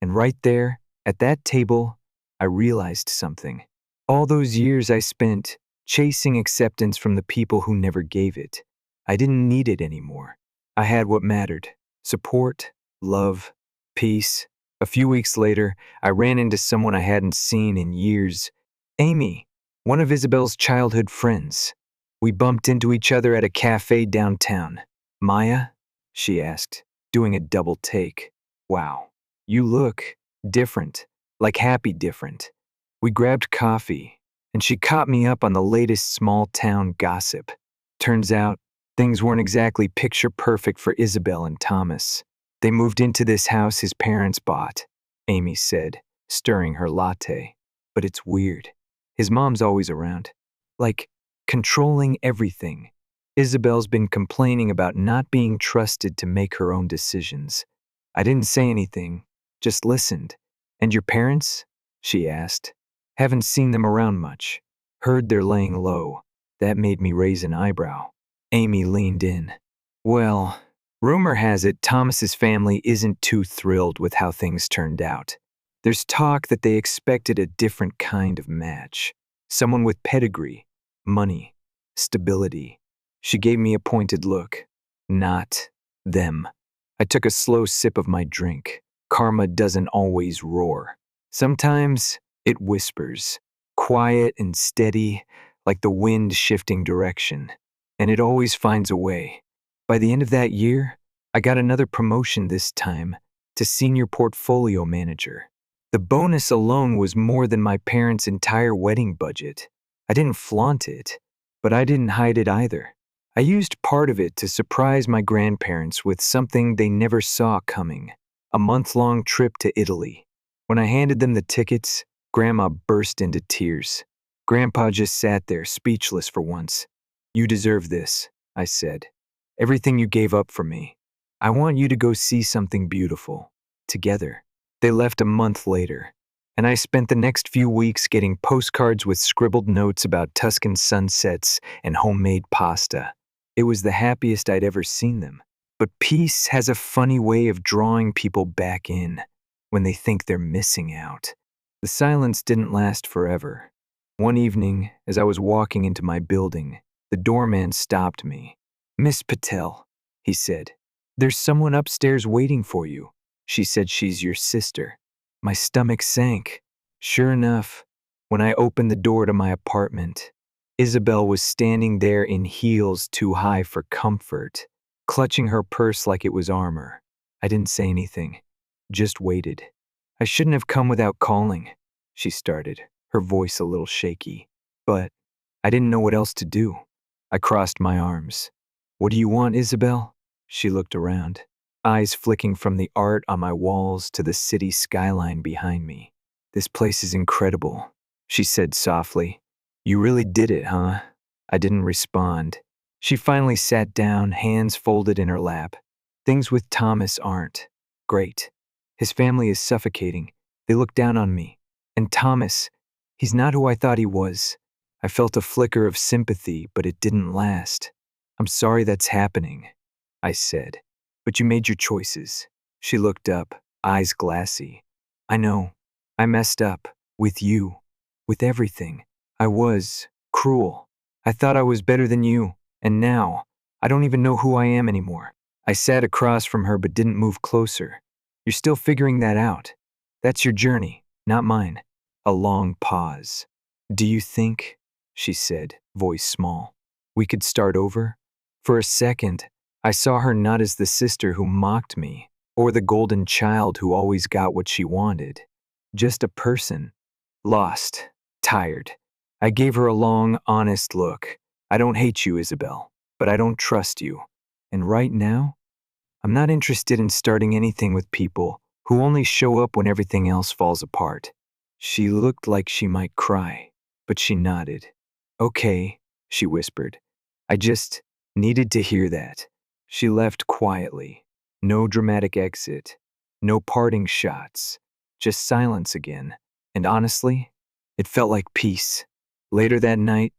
And right there, at that table, I realized something. All those years I spent chasing acceptance from the people who never gave it, I didn't need it anymore. I had what mattered: support, love, peace. A few weeks later, I ran into someone I hadn't seen in years. Amy, one of Isabel's childhood friends. We bumped into each other at a cafe downtown. "Maya?" she asked, doing a double take. "Wow, you look different, like happy different." We grabbed coffee, and she caught me up on the latest small-town gossip. Turns out, things weren't exactly picture-perfect for Isabel and Thomas. "They moved into this house his parents bought," Amy said, stirring her latte. "But it's weird. His mom's always around, like, controlling everything. Isabel's been complaining about not being trusted to make her own decisions." I didn't say anything, just listened. "And your parents?" she asked. "Haven't seen them around much. Heard they're laying low." That made me raise an eyebrow. Amy leaned in. "Well, rumor has it Thomas's family isn't too thrilled with how things turned out. There's talk that they expected a different kind of match. Someone with pedigree, money, stability." She gave me a pointed look. "Not them." I took a slow sip of my drink. Karma doesn't always roar. Sometimes it whispers, quiet and steady, like the wind shifting direction. And it always finds a way. By the end of that year, I got another promotion, this time to senior portfolio manager. The bonus alone was more than my parents' entire wedding budget. I didn't flaunt it, but I didn't hide it either. I used part of it to surprise my grandparents with something they never saw coming: a month-long trip to Italy. When I handed them the tickets, Grandma burst into tears. Grandpa just sat there, speechless for once. "You deserve this," I said. "Everything you gave up for me. I want you to go see something beautiful. Together." They left a month later, and I spent the next few weeks getting postcards with scribbled notes about Tuscan sunsets and homemade pasta. It was the happiest I'd ever seen them. But peace has a funny way of drawing people back in when they think they're missing out. The silence didn't last forever. One evening, as I was walking into my building, the doorman stopped me. "Miss Patel," he said, "there's someone upstairs waiting for you. She said she's your sister." My stomach sank. Sure enough, when I opened the door to my apartment, Isabel was standing there in heels too high for comfort, clutching her purse like it was armor. I didn't say anything, just waited. "I shouldn't have come without calling," she started, her voice a little shaky. "But I didn't know what else to do." I crossed my arms. "What do you want, Isabel?" She looked around, eyes flicking from the art on my walls to the city skyline behind me. "This place is incredible," she said softly. "You really did it, huh?" I didn't respond. She finally sat down, hands folded in her lap. "Things with Thomas aren't great. His family is suffocating. They look down on me. And Thomas, he's not who I thought he was." I felt a flicker of sympathy, but it didn't last. "I'm sorry that's happening," I said. "But you made your choices." She looked up, eyes glassy. "I know. I messed up. With you. With everything. I was cruel. I thought I was better than you. And now, I don't even know who I am anymore." I sat across from her but didn't move closer. "You're still figuring that out. That's your journey, not mine." A long pause. "Do you think," she said, voice small, "we could start over?" For a second, I saw her not as the sister who mocked me, or the golden child who always got what she wanted. Just a person. Lost. Tired. I gave her a long, honest look. "I don't hate you, Isabel, but I don't trust you. And right now, I'm not interested in starting anything with people who only show up when everything else falls apart. She looked like she might cry, but she nodded. Okay, she whispered. I just needed to hear that. She left quietly. No dramatic exit. No parting shots. Just silence again. And honestly, it felt like peace. Later that night,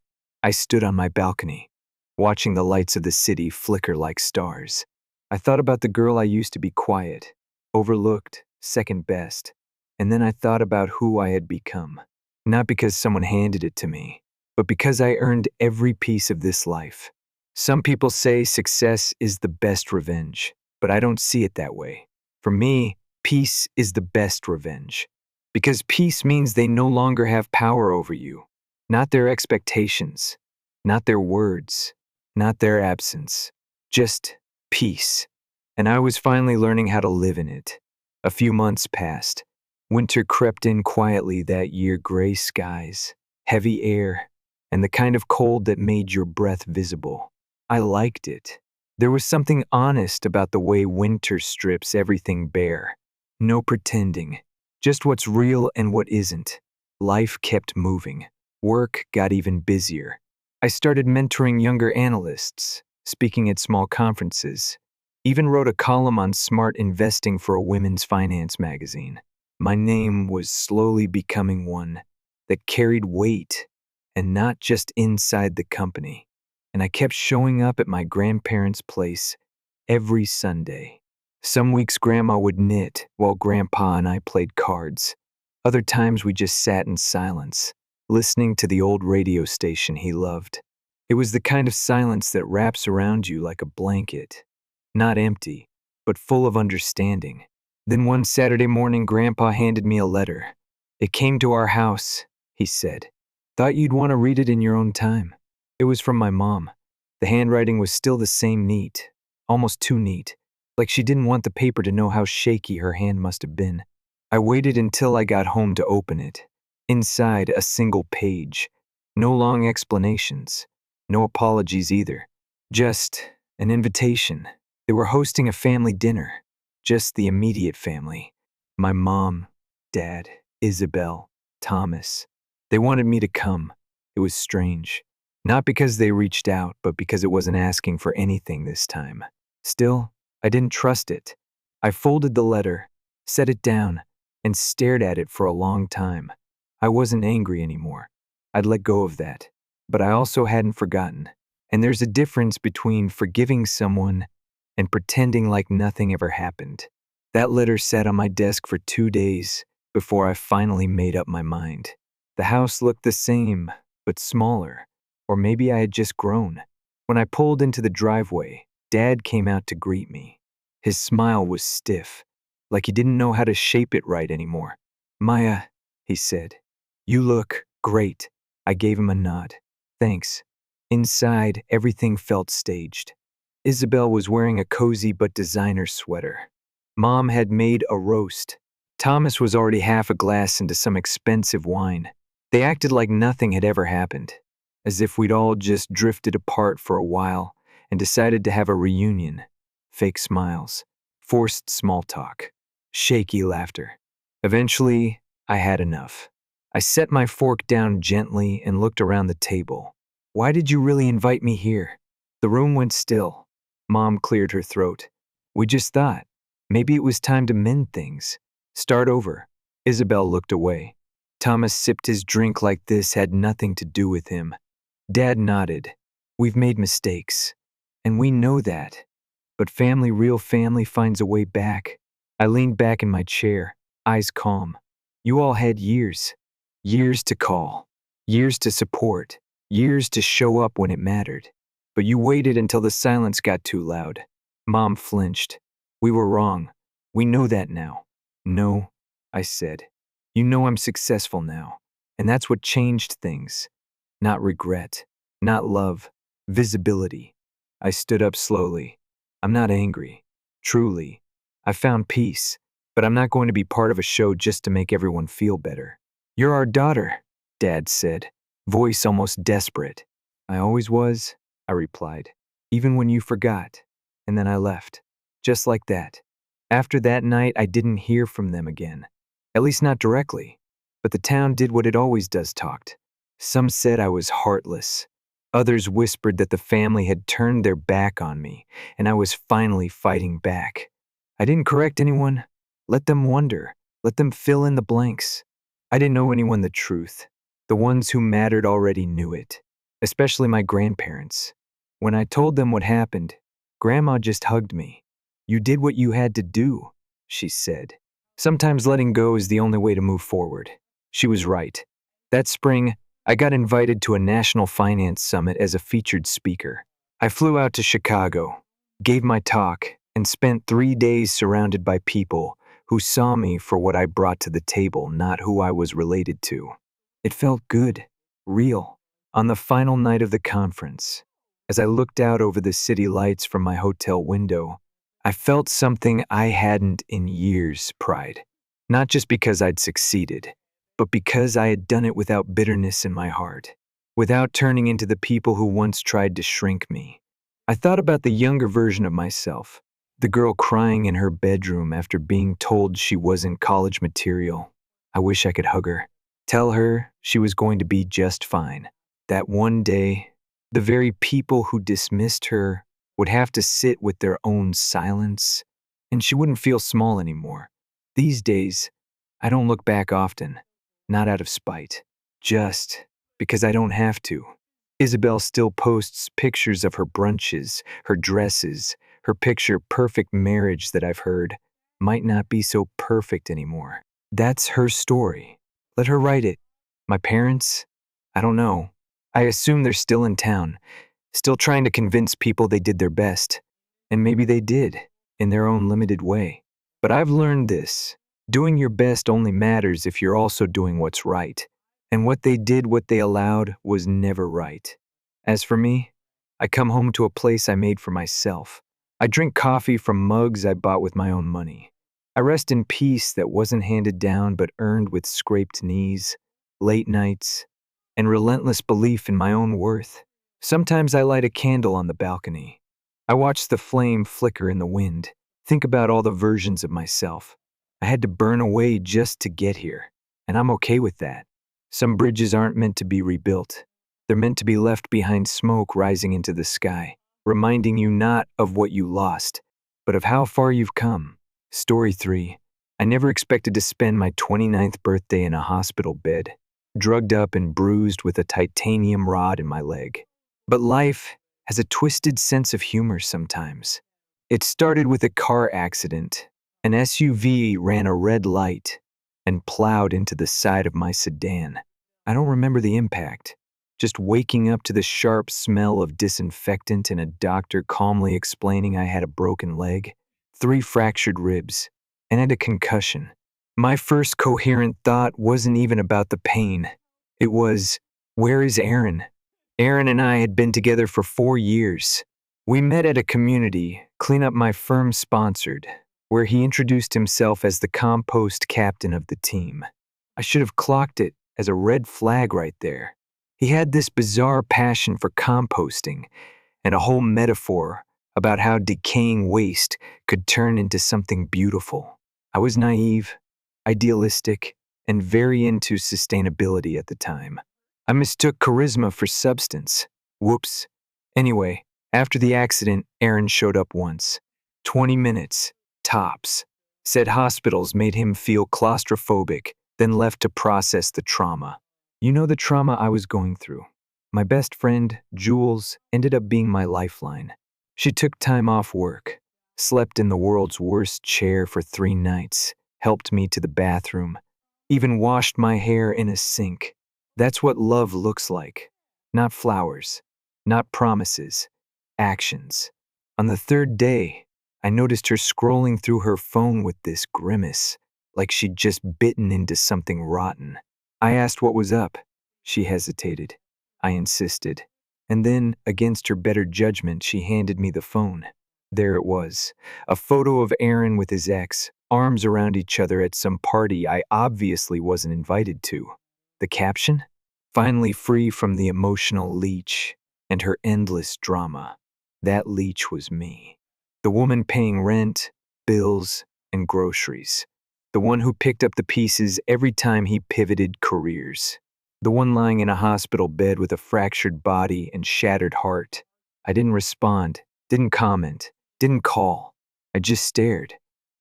I stood on my balcony, watching the lights of the city flicker like stars. I thought about the girl I used to be quiet, overlooked, second best, and then I thought about who I had become. Not because someone handed it to me, but because I earned every piece of this life. Some people say success is the best revenge, but I don't see it that way. For me, peace is the best revenge. Because peace means they no longer have power over you. Not their expectations, not their words, not their absence. Just peace. And I was finally learning how to live in it. A few months passed. Winter crept in quietly that year, gray skies, heavy air, and the kind of cold that made your breath visible. I liked it. There was something honest about the way winter strips everything bare. No pretending, just what's real and what isn't. Life kept moving. Work got even busier. I started mentoring younger analysts, speaking at small conferences, even wrote a column on smart investing for a women's finance magazine. My name was slowly becoming one that carried weight, and not just inside the company. And I kept showing up at my grandparents' place every Sunday. Some weeks Grandma would knit while Grandpa and I played cards. Other times we just sat in silence, listening to the old radio station he loved. It was the kind of silence that wraps around you like a blanket, not empty, but full of understanding. Then one Saturday morning, Grandpa handed me a letter. It came to our house, he said. Thought you'd want to read it in your own time. It was from my mom. The handwriting was still the same neat, almost too neat, like she didn't want the paper to know how shaky her hand must have been. I waited until I got home to open it. Inside, a single page. No long explanations. No apologies either. Just an invitation. They were hosting a family dinner. Just the immediate family. My mom, Dad, Isabel, Thomas. They wanted me to come. It was strange. Not because they reached out, but because it wasn't asking for anything this time. Still, I didn't trust it. I folded the letter, set it down, and stared at it for a long time. I wasn't angry anymore. I'd let go of that. But I also hadn't forgotten. And there's a difference between forgiving someone and pretending like nothing ever happened. That letter sat on my desk for 2 days before I finally made up my mind. The house looked the same, but smaller. Or maybe I had just grown. When I pulled into the driveway, Dad came out to greet me. His smile was stiff, like he didn't know how to shape it right anymore. Maya, he said, you look great. I gave him a nod. Thanks. Inside, everything felt staged. Isabel was wearing a cozy but designer sweater. Mom had made a roast. Thomas was already half a glass into some expensive wine. They acted like nothing had ever happened, as if we'd all just drifted apart for a while and decided to have a reunion. Fake smiles, forced small talk, shaky laughter. Eventually, I had enough. I set my fork down gently and looked around the table. Why did you really invite me here? The room went still. Mom cleared her throat. We just thought, maybe it was time to mend things. Start over. Isabel looked away. Thomas sipped his drink like this had nothing to do with him. Dad nodded. We've made mistakes, and we know that. But family, real family, finds a way back. I leaned back in my chair, eyes calm. You all had years. Years to call. Years to support. Years to show up when it mattered. But you waited until the silence got too loud. Mom flinched. We were wrong. We know that now. No, I said. You know I'm successful now. And that's what changed things. Not regret. Not love. Visibility. I stood up slowly. I'm not angry. Truly. I found peace. But I'm not going to be part of a show just to make everyone feel better. You're our daughter, Dad said, voice almost desperate. I always was, I replied, even when you forgot. And then I left. Just like that. After that night, I didn't hear from them again. At least not directly. But the town did what it always does, talked. Some said I was heartless. Others whispered that the family had turned their back on me, and I was finally fighting back. I didn't correct anyone. Let them wonder. Let them fill in the blanks. I didn't know anyone the truth. The ones who mattered already knew it, especially my grandparents. When I told them what happened, Grandma just hugged me. "You did what you had to do," she said. "Sometimes letting go is the only way to move forward." She was right. That spring, I got invited to a national finance summit as a featured speaker. I flew out to Chicago, gave my talk, and spent 3 days surrounded by people who saw me for what I brought to the table, not who I was related to. It felt good, real. On the final night of the conference, as I looked out over the city lights from my hotel window, I felt something I hadn't in years: pride. Not just because I'd succeeded, but because I had done it without bitterness in my heart, without turning into the people who once tried to shrink me. I thought about the younger version of myself, the girl crying in her bedroom after being told she wasn't college material. I wish I could hug her, tell her she was going to be just fine. That one day, the very people who dismissed her would have to sit with their own silence, and she wouldn't feel small anymore. These days, I don't look back often, not out of spite, just because I don't have to. Isabel still posts pictures of her brunches, her dresses, her picture-perfect marriage that I've heard might not be so perfect anymore. That's her story. Let her write it. My parents? I don't know. I assume they're still in town, still trying to convince people they did their best. And maybe they did, in their own limited way. But I've learned this. Doing your best only matters if you're also doing what's right. And what they did, what they allowed, was never right. As for me, I come home to a place I made for myself. I drink coffee from mugs I bought with my own money. I rest in peace that wasn't handed down but earned with scraped knees, late nights, and relentless belief in my own worth. Sometimes I light a candle on the balcony. I watch the flame flicker in the wind, think about all the versions of myself I had to burn away just to get here, and I'm okay with that. Some bridges aren't meant to be rebuilt. They're meant to be left behind smoke rising into the sky, reminding you not of what you lost, but of how far you've come. Story 3. I never expected to spend my 29th birthday in a hospital bed, drugged up and bruised with a titanium rod in my leg. But life has a twisted sense of humor sometimes. It started with a car accident. An SUV ran a red light and plowed into the side of my sedan. I don't remember the impact, just waking up to the sharp smell of disinfectant and a doctor calmly explaining I had a broken leg, 3 fractured ribs, and had a concussion. My first coherent thought wasn't even about the pain. It was, where is Aaron? Aaron and I had been together for 4 years. We met at a community cleanup my firm sponsored, where he introduced himself as the compost captain of the team. I should have clocked it as a red flag right there. He had this bizarre passion for composting and a whole metaphor about how decaying waste could turn into something beautiful. I was naive, idealistic, and very into sustainability at the time. I mistook charisma for substance. Whoops. Anyway, after the accident, Aaron showed up once. 20 minutes, tops. Said hospitals made him feel claustrophobic, then left to process the trauma. You know the trauma I was going through. My best friend, Jules, ended up being my lifeline. She took time off work, slept in the world's worst chair for 3 nights, helped me to the bathroom, even washed my hair in a sink. That's what love looks like. Not flowers, not promises, actions. On the 3rd day, I noticed her scrolling through her phone with this grimace, like she'd just bitten into something rotten. I asked what was up. She hesitated. I insisted. And then, against her better judgment, she handed me the phone. There it was, a photo of Aaron with his ex, arms around each other at some party I obviously wasn't invited to. The caption? Finally free from the emotional leech and her endless drama. That leech was me. The woman paying rent, bills, and groceries. The one who picked up the pieces every time he pivoted careers. The one lying in a hospital bed with a fractured body and shattered heart. I didn't respond, didn't comment, didn't call. I just stared,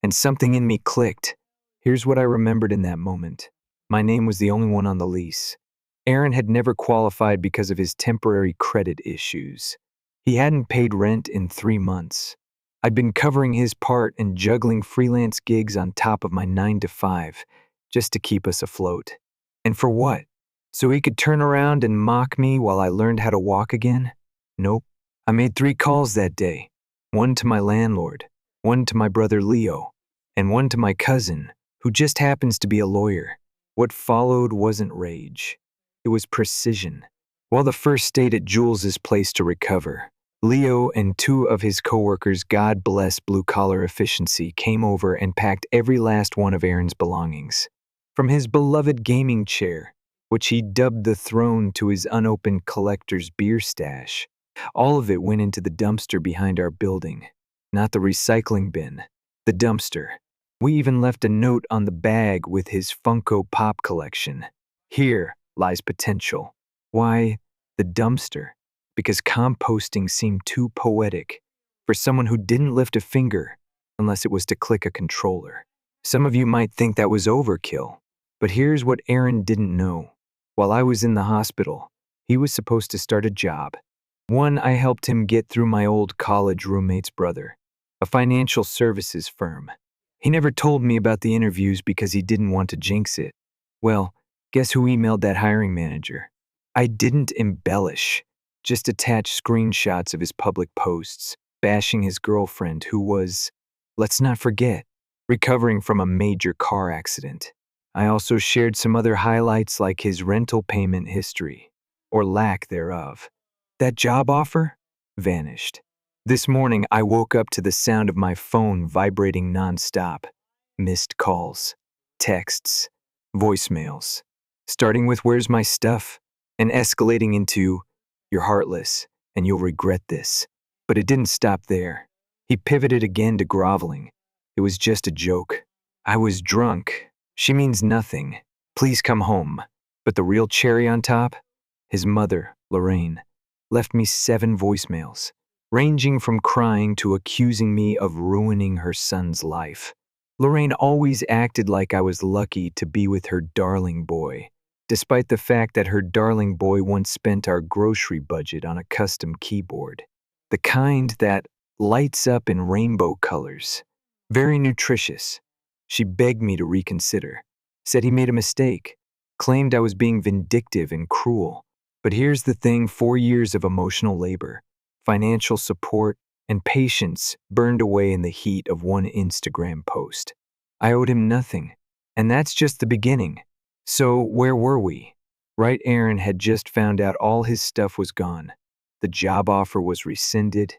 and something in me clicked. Here's what I remembered in that moment. My name was the only one on the lease. Aaron had never qualified because of his temporary credit issues. He hadn't paid rent in 3 months. I'd been covering his part and juggling freelance gigs on top of my 9 to 5 just to keep us afloat. And for what? So he could turn around and mock me while I learned how to walk again? Nope. I made 3 calls that day. One to my landlord, one to my brother Leo, and one to my cousin, who just happens to be a lawyer. What followed wasn't rage. It was precision. While the first stayed at Jules's place to recover, Leo and 2 of his coworkers, God bless blue-collar efficiency, came over and packed every last one of Aaron's belongings. From his beloved gaming chair, which he dubbed the throne, to his unopened collector's beer stash, all of it went into the dumpster behind our building. Not the recycling bin, the dumpster. We even left a note on the bag with his Funko Pop collection. Here lies potential. Why the dumpster? Because composting seemed too poetic for someone who didn't lift a finger unless it was to click a controller. Some of you might think that was overkill, but here's what Aaron didn't know. While I was in the hospital, he was supposed to start a job. One I helped him get through my old college roommate's brother, a financial services firm. He never told me about the interviews because he didn't want to jinx it. Well, guess who emailed that hiring manager? I didn't embellish, just attach screenshots of his public posts, bashing his girlfriend who was, let's not forget, recovering from a major car accident. I also shared some other highlights like his rental payment history, or lack thereof. That job offer? Vanished. This morning I woke up to the sound of my phone vibrating nonstop. Missed calls, texts, voicemails, starting with "Where's my stuff?" and escalating into "You're heartless, and you'll regret this." But it didn't stop there. He pivoted again to groveling. It was just a joke. I was drunk. She means nothing. Please come home. But the real cherry on top? His mother, Lorraine, left me 7 voicemails, ranging from crying to accusing me of ruining her son's life. Lorraine always acted like I was lucky to be with her darling boy, despite the fact that her darling boy once spent our grocery budget on a custom keyboard. The kind that lights up in rainbow colors. Very nutritious. She begged me to reconsider, said he made a mistake, claimed I was being vindictive and cruel. But here's the thing: 4 years of emotional labor, financial support, and patience burned away in the heat of one Instagram post. I owed him nothing, and that's just the beginning. So where were we? Right, Aaron had just found out all his stuff was gone. The job offer was rescinded,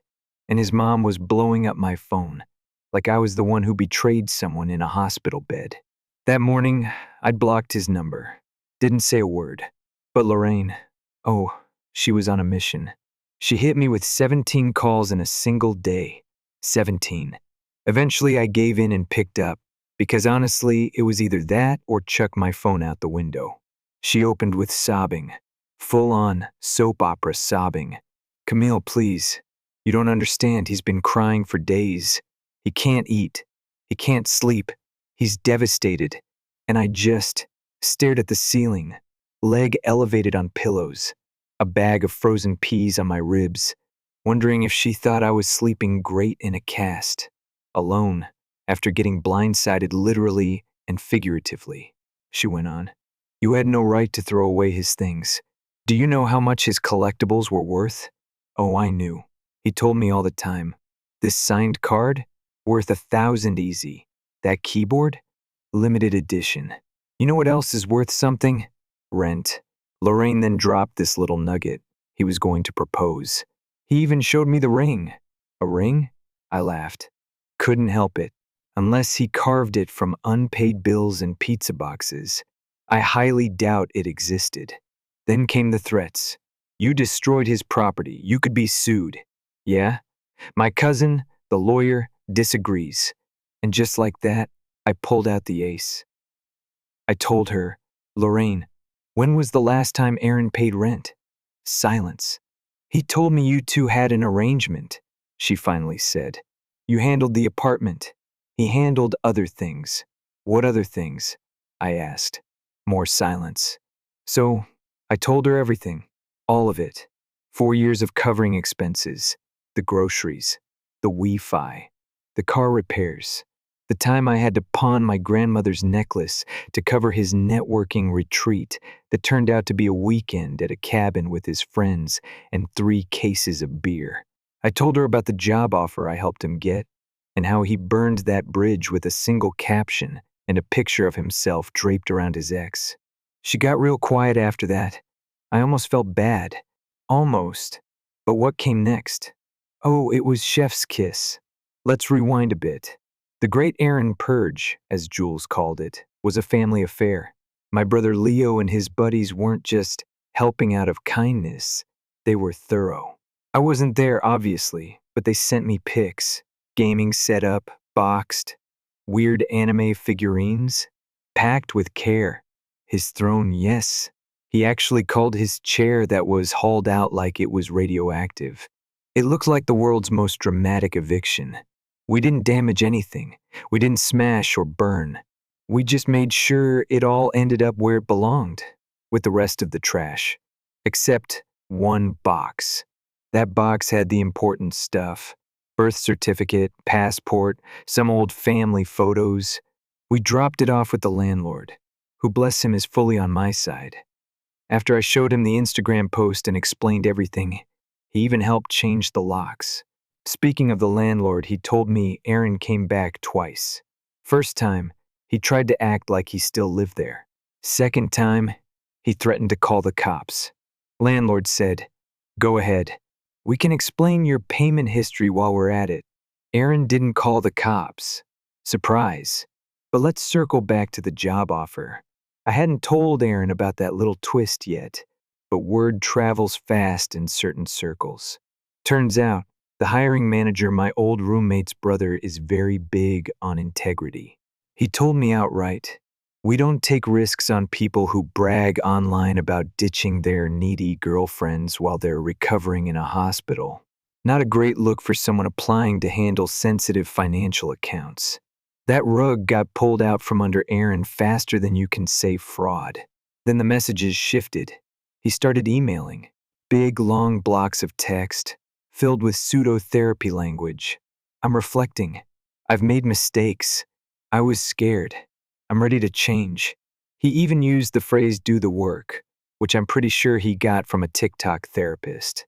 and his mom was blowing up my phone, like I was the one who betrayed someone in a hospital bed. That morning, I'd blocked his number. Didn't say a word. But Lorraine, oh, she was on a mission. She hit me with 17 calls in a single day. 17. Eventually, I gave in and picked up, because honestly, it was either that or chuck my phone out the window. She opened with sobbing. Full-on soap opera sobbing. "Camille, please. You don't understand. He's been crying for days. He can't eat. He can't sleep. He's devastated." And I just stared at the ceiling, leg elevated on pillows, a bag of frozen peas on my ribs, wondering if she thought I was sleeping great in a cast, alone, after getting blindsided literally and figuratively. She went on, "You had no right to throw away his things. Do you know how much his collectibles were worth?" Oh, I knew. He told me all the time. "This signed card? Worth 1,000 easy. That keyboard? Limited edition. You know what else is worth something? Rent." Lorraine then dropped this little nugget. He was going to propose. He even showed me the ring. A ring? I laughed. Couldn't help it. Unless he carved it from unpaid bills and pizza boxes, I highly doubt it existed. Then came the threats. "You destroyed his property. You could be sued." Yeah? My cousin, The lawyer disagrees. And just like that, I pulled out the ace. I told her, Lorraine, when was the last time Aaron paid rent? Silence. He told me you two had an arrangement, she finally said. You handled the apartment. He handled other things. What other things? I asked. More silence. So, I told her everything. All of it. 4 years of covering expenses. The groceries. The Wi-Fi. The car repairs. The time I had to pawn my grandmother's necklace to cover his networking retreat that turned out to be a weekend at a cabin with his friends and 3 cases of beer. I told her about the job offer I helped him get and how he burned that bridge with a single caption and a picture of himself draped around his ex. She got real quiet after that. I almost felt bad. Almost. But what came next? Oh, it was chef's kiss. Let's rewind a bit. The Great Aaron Purge, as Jules called it, was a family affair. My brother Leo and his buddies weren't just helping out of kindness, they were thorough. I wasn't there, obviously, but they sent me pics. Gaming setup, boxed, weird anime figurines, packed with care. His throne, yes. He actually called his chair that was hauled out like it was radioactive. It looked like the world's most dramatic eviction. We didn't damage anything. We didn't smash or burn. We just made sure it all ended up where it belonged, with the rest of the trash. Except one box. That box had the important stuff. Birth certificate, passport, some old family photos. We dropped it off with the landlord, who, bless him, is fully on my side. After I showed him the Instagram post and explained everything, he even helped change the locks. Speaking of the landlord, he told me Aaron came back twice. First time, he tried to act like he still lived there. Second time, he threatened to call the cops. Landlord said, "Go ahead. We can explain your payment history while we're at it." Aaron didn't call the cops. Surprise. But let's circle back to the job offer. I hadn't told Aaron about that little twist yet, but word travels fast in certain circles. Turns out, the hiring manager, my old roommate's brother, is very big on integrity. He told me outright, "We don't take risks on people who brag online about ditching their needy girlfriends while they're recovering in a hospital." Not a great look for someone applying to handle sensitive financial accounts. That rug got pulled out from under Aaron faster than you can say fraud. Then the messages shifted. He started emailing. Big, long blocks of text, filled with pseudo-therapy language. I'm reflecting. I've made mistakes. I was scared. I'm ready to change. He even used the phrase "do the work," which I'm pretty sure he got from a TikTok therapist.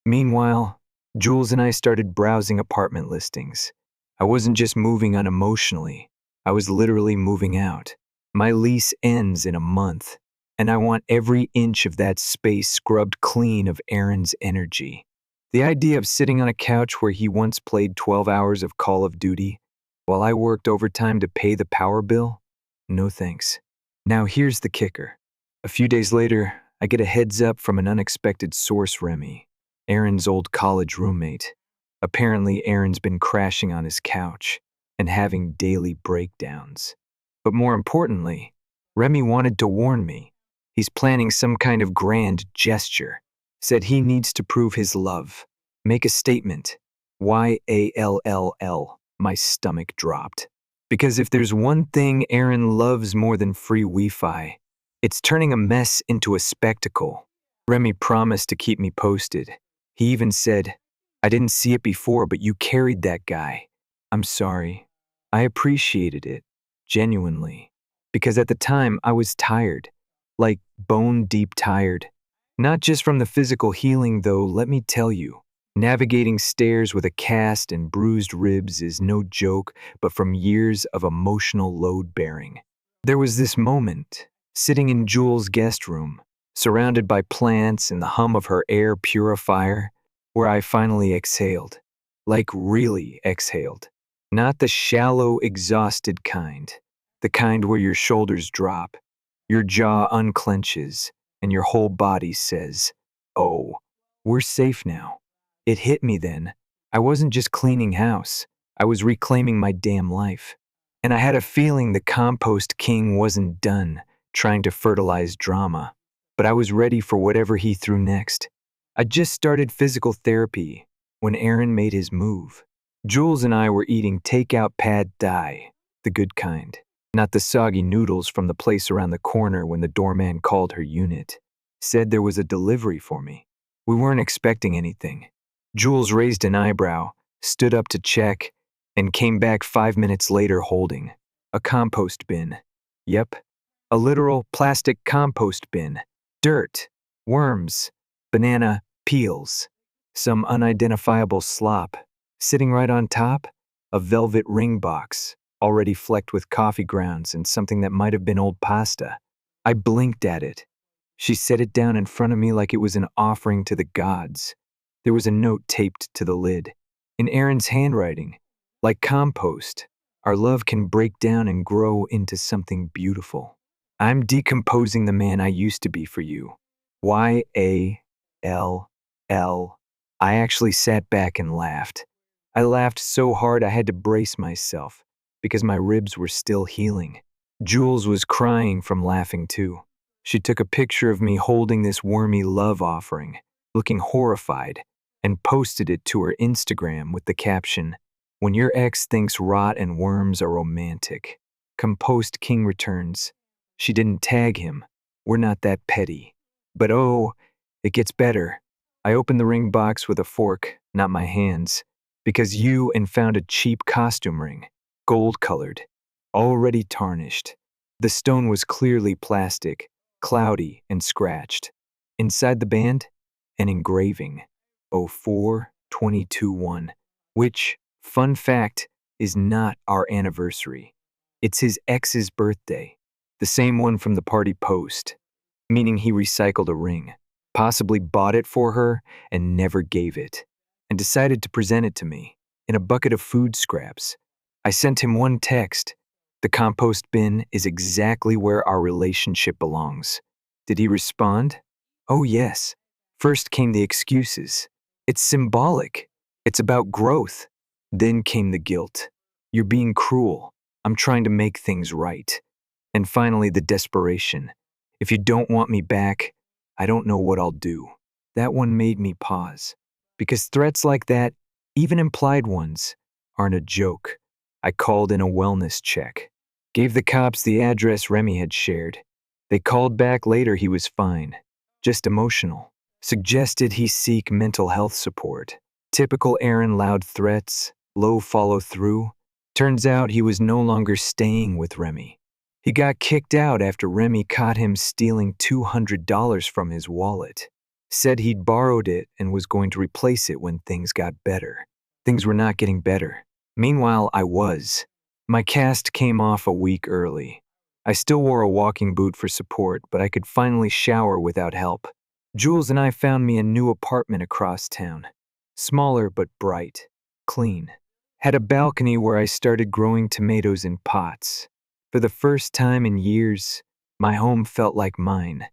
Meanwhile, Jules and I started browsing apartment listings. I wasn't just moving unemotionally. I was literally moving out. My lease ends in a month, and I want every inch of that space scrubbed clean of Aaron's energy. The idea of sitting on a couch where he once played 12 hours of Call of Duty while I worked overtime to pay the power bill? No thanks. Now here's the kicker. A few days later, I get a heads up from an unexpected source, Remy, Aaron's old college roommate. Apparently, Aaron's been crashing on his couch and having daily breakdowns. But more importantly, Remy wanted to warn me. He's planning some kind of grand gesture. Said he needs to prove his love. Make a statement. YALLL. My stomach dropped. Because if there's one thing Aaron loves more than free Wi-Fi, it's turning a mess into a spectacle. Remy promised to keep me posted. He even said, "I didn't see it before, but you carried that guy." I'm sorry. I appreciated it. Genuinely. Because at the time, I was tired. Like bone-deep tired. Not just from the physical healing, though, let me tell you. Navigating stairs with a cast and bruised ribs is no joke, but from years of emotional load-bearing. There was this moment, sitting in Jules' guest room, surrounded by plants and the hum of her air purifier, where I finally exhaled. Like really exhaled. Not the shallow, exhausted kind. The kind where your shoulders drop, your jaw unclenches, and your whole body says, "Oh, we're safe now." It hit me then. I wasn't just cleaning house, I was reclaiming my damn life. And I had a feeling the compost king wasn't done trying to fertilize drama, but I was ready for whatever he threw next. I just started physical therapy when Aaron made his move. Jules and I were eating takeout pad thai, the good kind, not the soggy noodles from the place around the corner when the doorman called her unit. Said there was a delivery for me. We weren't expecting anything. Jules raised an eyebrow, stood up to check, and came back 5 minutes later holding a compost bin. Yep, a literal plastic compost bin. Dirt, worms, banana peels, some unidentifiable slop. Sitting right on top, a velvet ring box, already flecked with coffee grounds and something that might have been old pasta. I blinked at it. She set it down in front of me like it was an offering to the gods. There was a note taped to the lid, in Aaron's handwriting. Like compost, our love can break down and grow into something beautiful. I'm decomposing the man I used to be for you. Y-A-L-L. I actually sat back and laughed. I laughed so hard I had to brace myself because my ribs were still healing. Jules was crying from laughing too. She took a picture of me holding this wormy love offering, looking horrified, and posted it to her Instagram with the caption, "When your ex thinks rot and worms are romantic, compost king returns." She didn't tag him. We're not that petty. But oh, it gets better. I opened the ring box with a fork, not my hands, because and found a cheap costume ring, gold-colored, already tarnished. The stone was clearly plastic, cloudy and scratched. Inside the band, an engraving, 04-22-1, which, fun fact, is not our anniversary. It's his ex's birthday, the same one from the party post, meaning he recycled a ring, possibly bought it for her and never gave it, and decided to present it to me in a bucket of food scraps. I sent him one text. The compost bin is exactly where our relationship belongs. Did he respond? Oh, yes. First came the excuses. It's symbolic. It's about growth. Then came the guilt. You're being cruel. I'm trying to make things right. And finally, the desperation. If you don't want me back, I don't know what I'll do. That one made me pause. Because threats like that, even implied ones, aren't a joke. I called in a wellness check. Gave the cops the address Remy had shared. They called back later he was fine. Just emotional. Suggested he seek mental health support. Typical Aaron loud threats, low follow-through. Turns out he was no longer staying with Remy. He got kicked out after Remy caught him stealing $200 from his wallet. Said he'd borrowed it and was going to replace it when things got better. Things were not getting better. Meanwhile, I was. My cast came off a week early. I still wore a walking boot for support, but I could finally shower without help. Jules and I found me a new apartment across town. Smaller but bright. Clean. Had a balcony where I started growing tomatoes in pots. For the first time in years, my home felt like mine.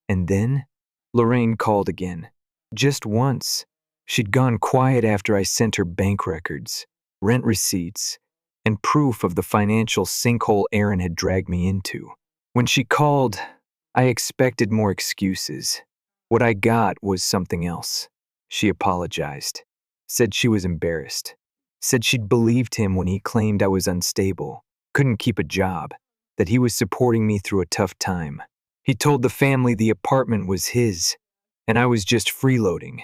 And then, Lorraine called again. Just once. She'd gone quiet after I sent her bank records, rent receipts, and proof of the financial sinkhole Aaron had dragged me into. When she called, I expected more excuses. What I got was something else. She apologized. Said she was embarrassed. Said she'd believed him when he claimed I was unstable, couldn't keep a job, that he was supporting me through a tough time. He told the family the apartment was his, and I was just freeloading.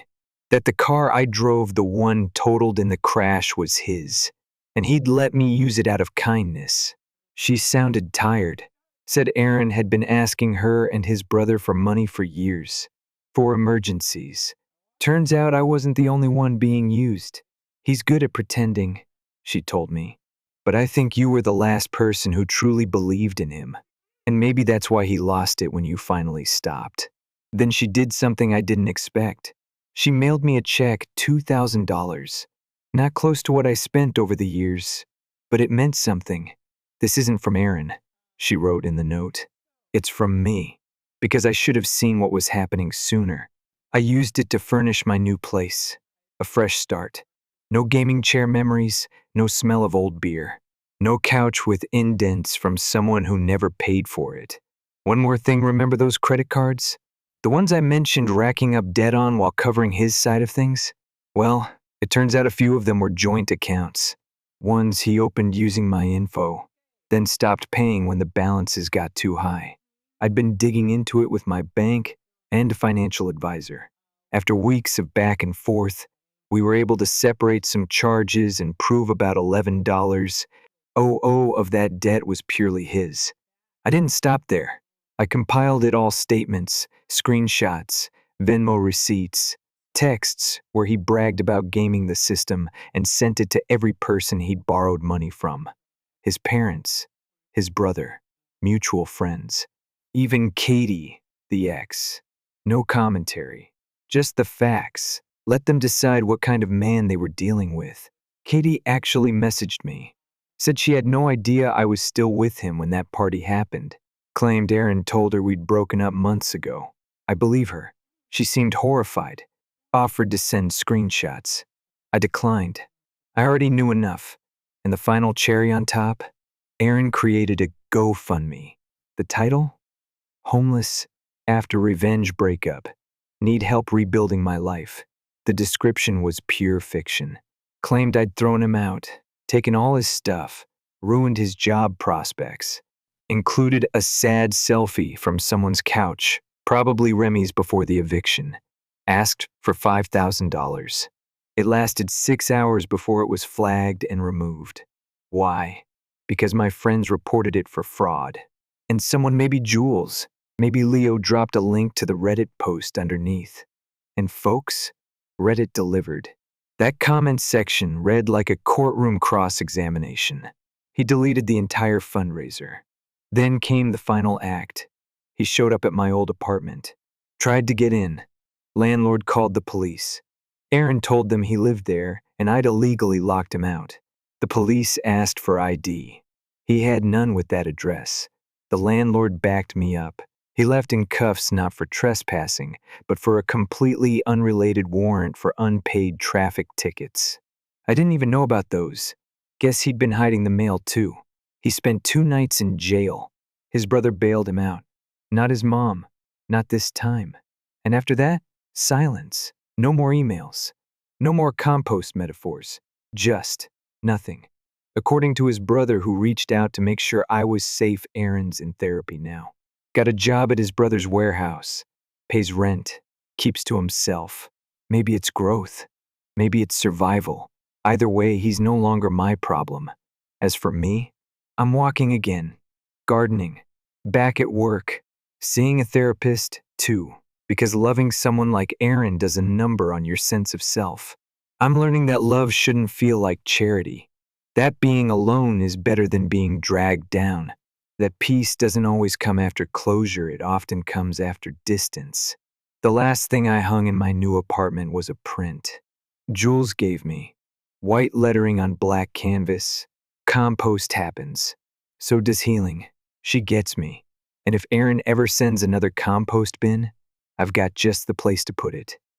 That the car I drove, the one totaled in the crash, was his, and he'd let me use it out of kindness. She sounded tired. Said Aaron had been asking her and his brother for money for years, for emergencies. Turns out I wasn't the only one being used. He's good at pretending, she told me. But I think you were the last person who truly believed in him. And maybe that's why he lost it when you finally stopped. Then she did something I didn't expect. She mailed me a check, $2,000. Not close to what I spent over the years, but it meant something. This isn't from Aaron, she wrote in the note. It's from me, because I should have seen what was happening sooner. I used it to furnish my new place, a fresh start. No gaming chair memories, no smell of old beer. No couch with indents from someone who never paid for it. One more thing, remember those credit cards? The ones I mentioned racking up debt on while covering his side of things? Well, it turns out a few of them were joint accounts. Ones he opened using my info, then stopped paying when the balances got too high. I'd been digging into it with my bank and a financial advisor. After weeks of back and forth, we were able to separate some charges and prove about $11 of that debt was purely his. I didn't stop there. I compiled it all: statements, screenshots, Venmo receipts, texts where he bragged about gaming the system, and sent it to every person he'd borrowed money from. His parents, his brother, mutual friends, even Katie, the ex. No commentary, just the facts. Let them decide what kind of man they were dealing with. Katie actually messaged me. Said she had no idea I was still with him when that party happened. Claimed Aaron told her we'd broken up months ago. I believe her. She seemed horrified. Offered to send screenshots. I declined. I already knew enough. And the final cherry on top? Aaron created a GoFundMe. The title? Homeless after revenge breakup. Need help rebuilding my life. The description was pure fiction. Claimed I'd thrown him out, taken all his stuff, ruined his job prospects. Included a sad selfie from someone's couch, probably Remy's before the eviction. Asked for $5,000. It lasted 6 hours before it was flagged and removed. Why? Because my friends reported it for fraud. And someone, maybe Jules, maybe Leo, dropped a link to the Reddit post underneath. And folks, Reddit delivered. That comment section read like a courtroom cross-examination. He deleted the entire fundraiser. Then came the final act. He showed up at my old apartment. Tried to get in. Landlord called the police. Aaron told them he lived there, and I'd illegally locked him out. The police asked for ID. He had none with that address. The landlord backed me up. He left in cuffs not for trespassing, but for a completely unrelated warrant for unpaid traffic tickets. I didn't even know about those. Guess he'd been hiding the mail too. He spent 2 nights in jail. His brother bailed him out. Not his mom. Not this time. And after that, silence. No more emails. No more compost metaphors. Just nothing. According to his brother, who reached out to make sure I was safe, Aaron's in therapy now. Got a job at his brother's warehouse. Pays rent. Keeps to himself. Maybe it's growth. Maybe it's survival. Either way, he's no longer my problem. As for me, I'm walking again. Gardening. Back at work. Seeing a therapist, too. Because loving someone like Aaron does a number on your sense of self. I'm learning that love shouldn't feel like charity. That being alone is better than being dragged down. That peace doesn't always come after closure, it often comes after distance. The last thing I hung in my new apartment was a print Jules gave me. White lettering on black canvas. Compost happens. So does healing. She gets me. And if Aaron ever sends another compost bin, I've got just the place to put it.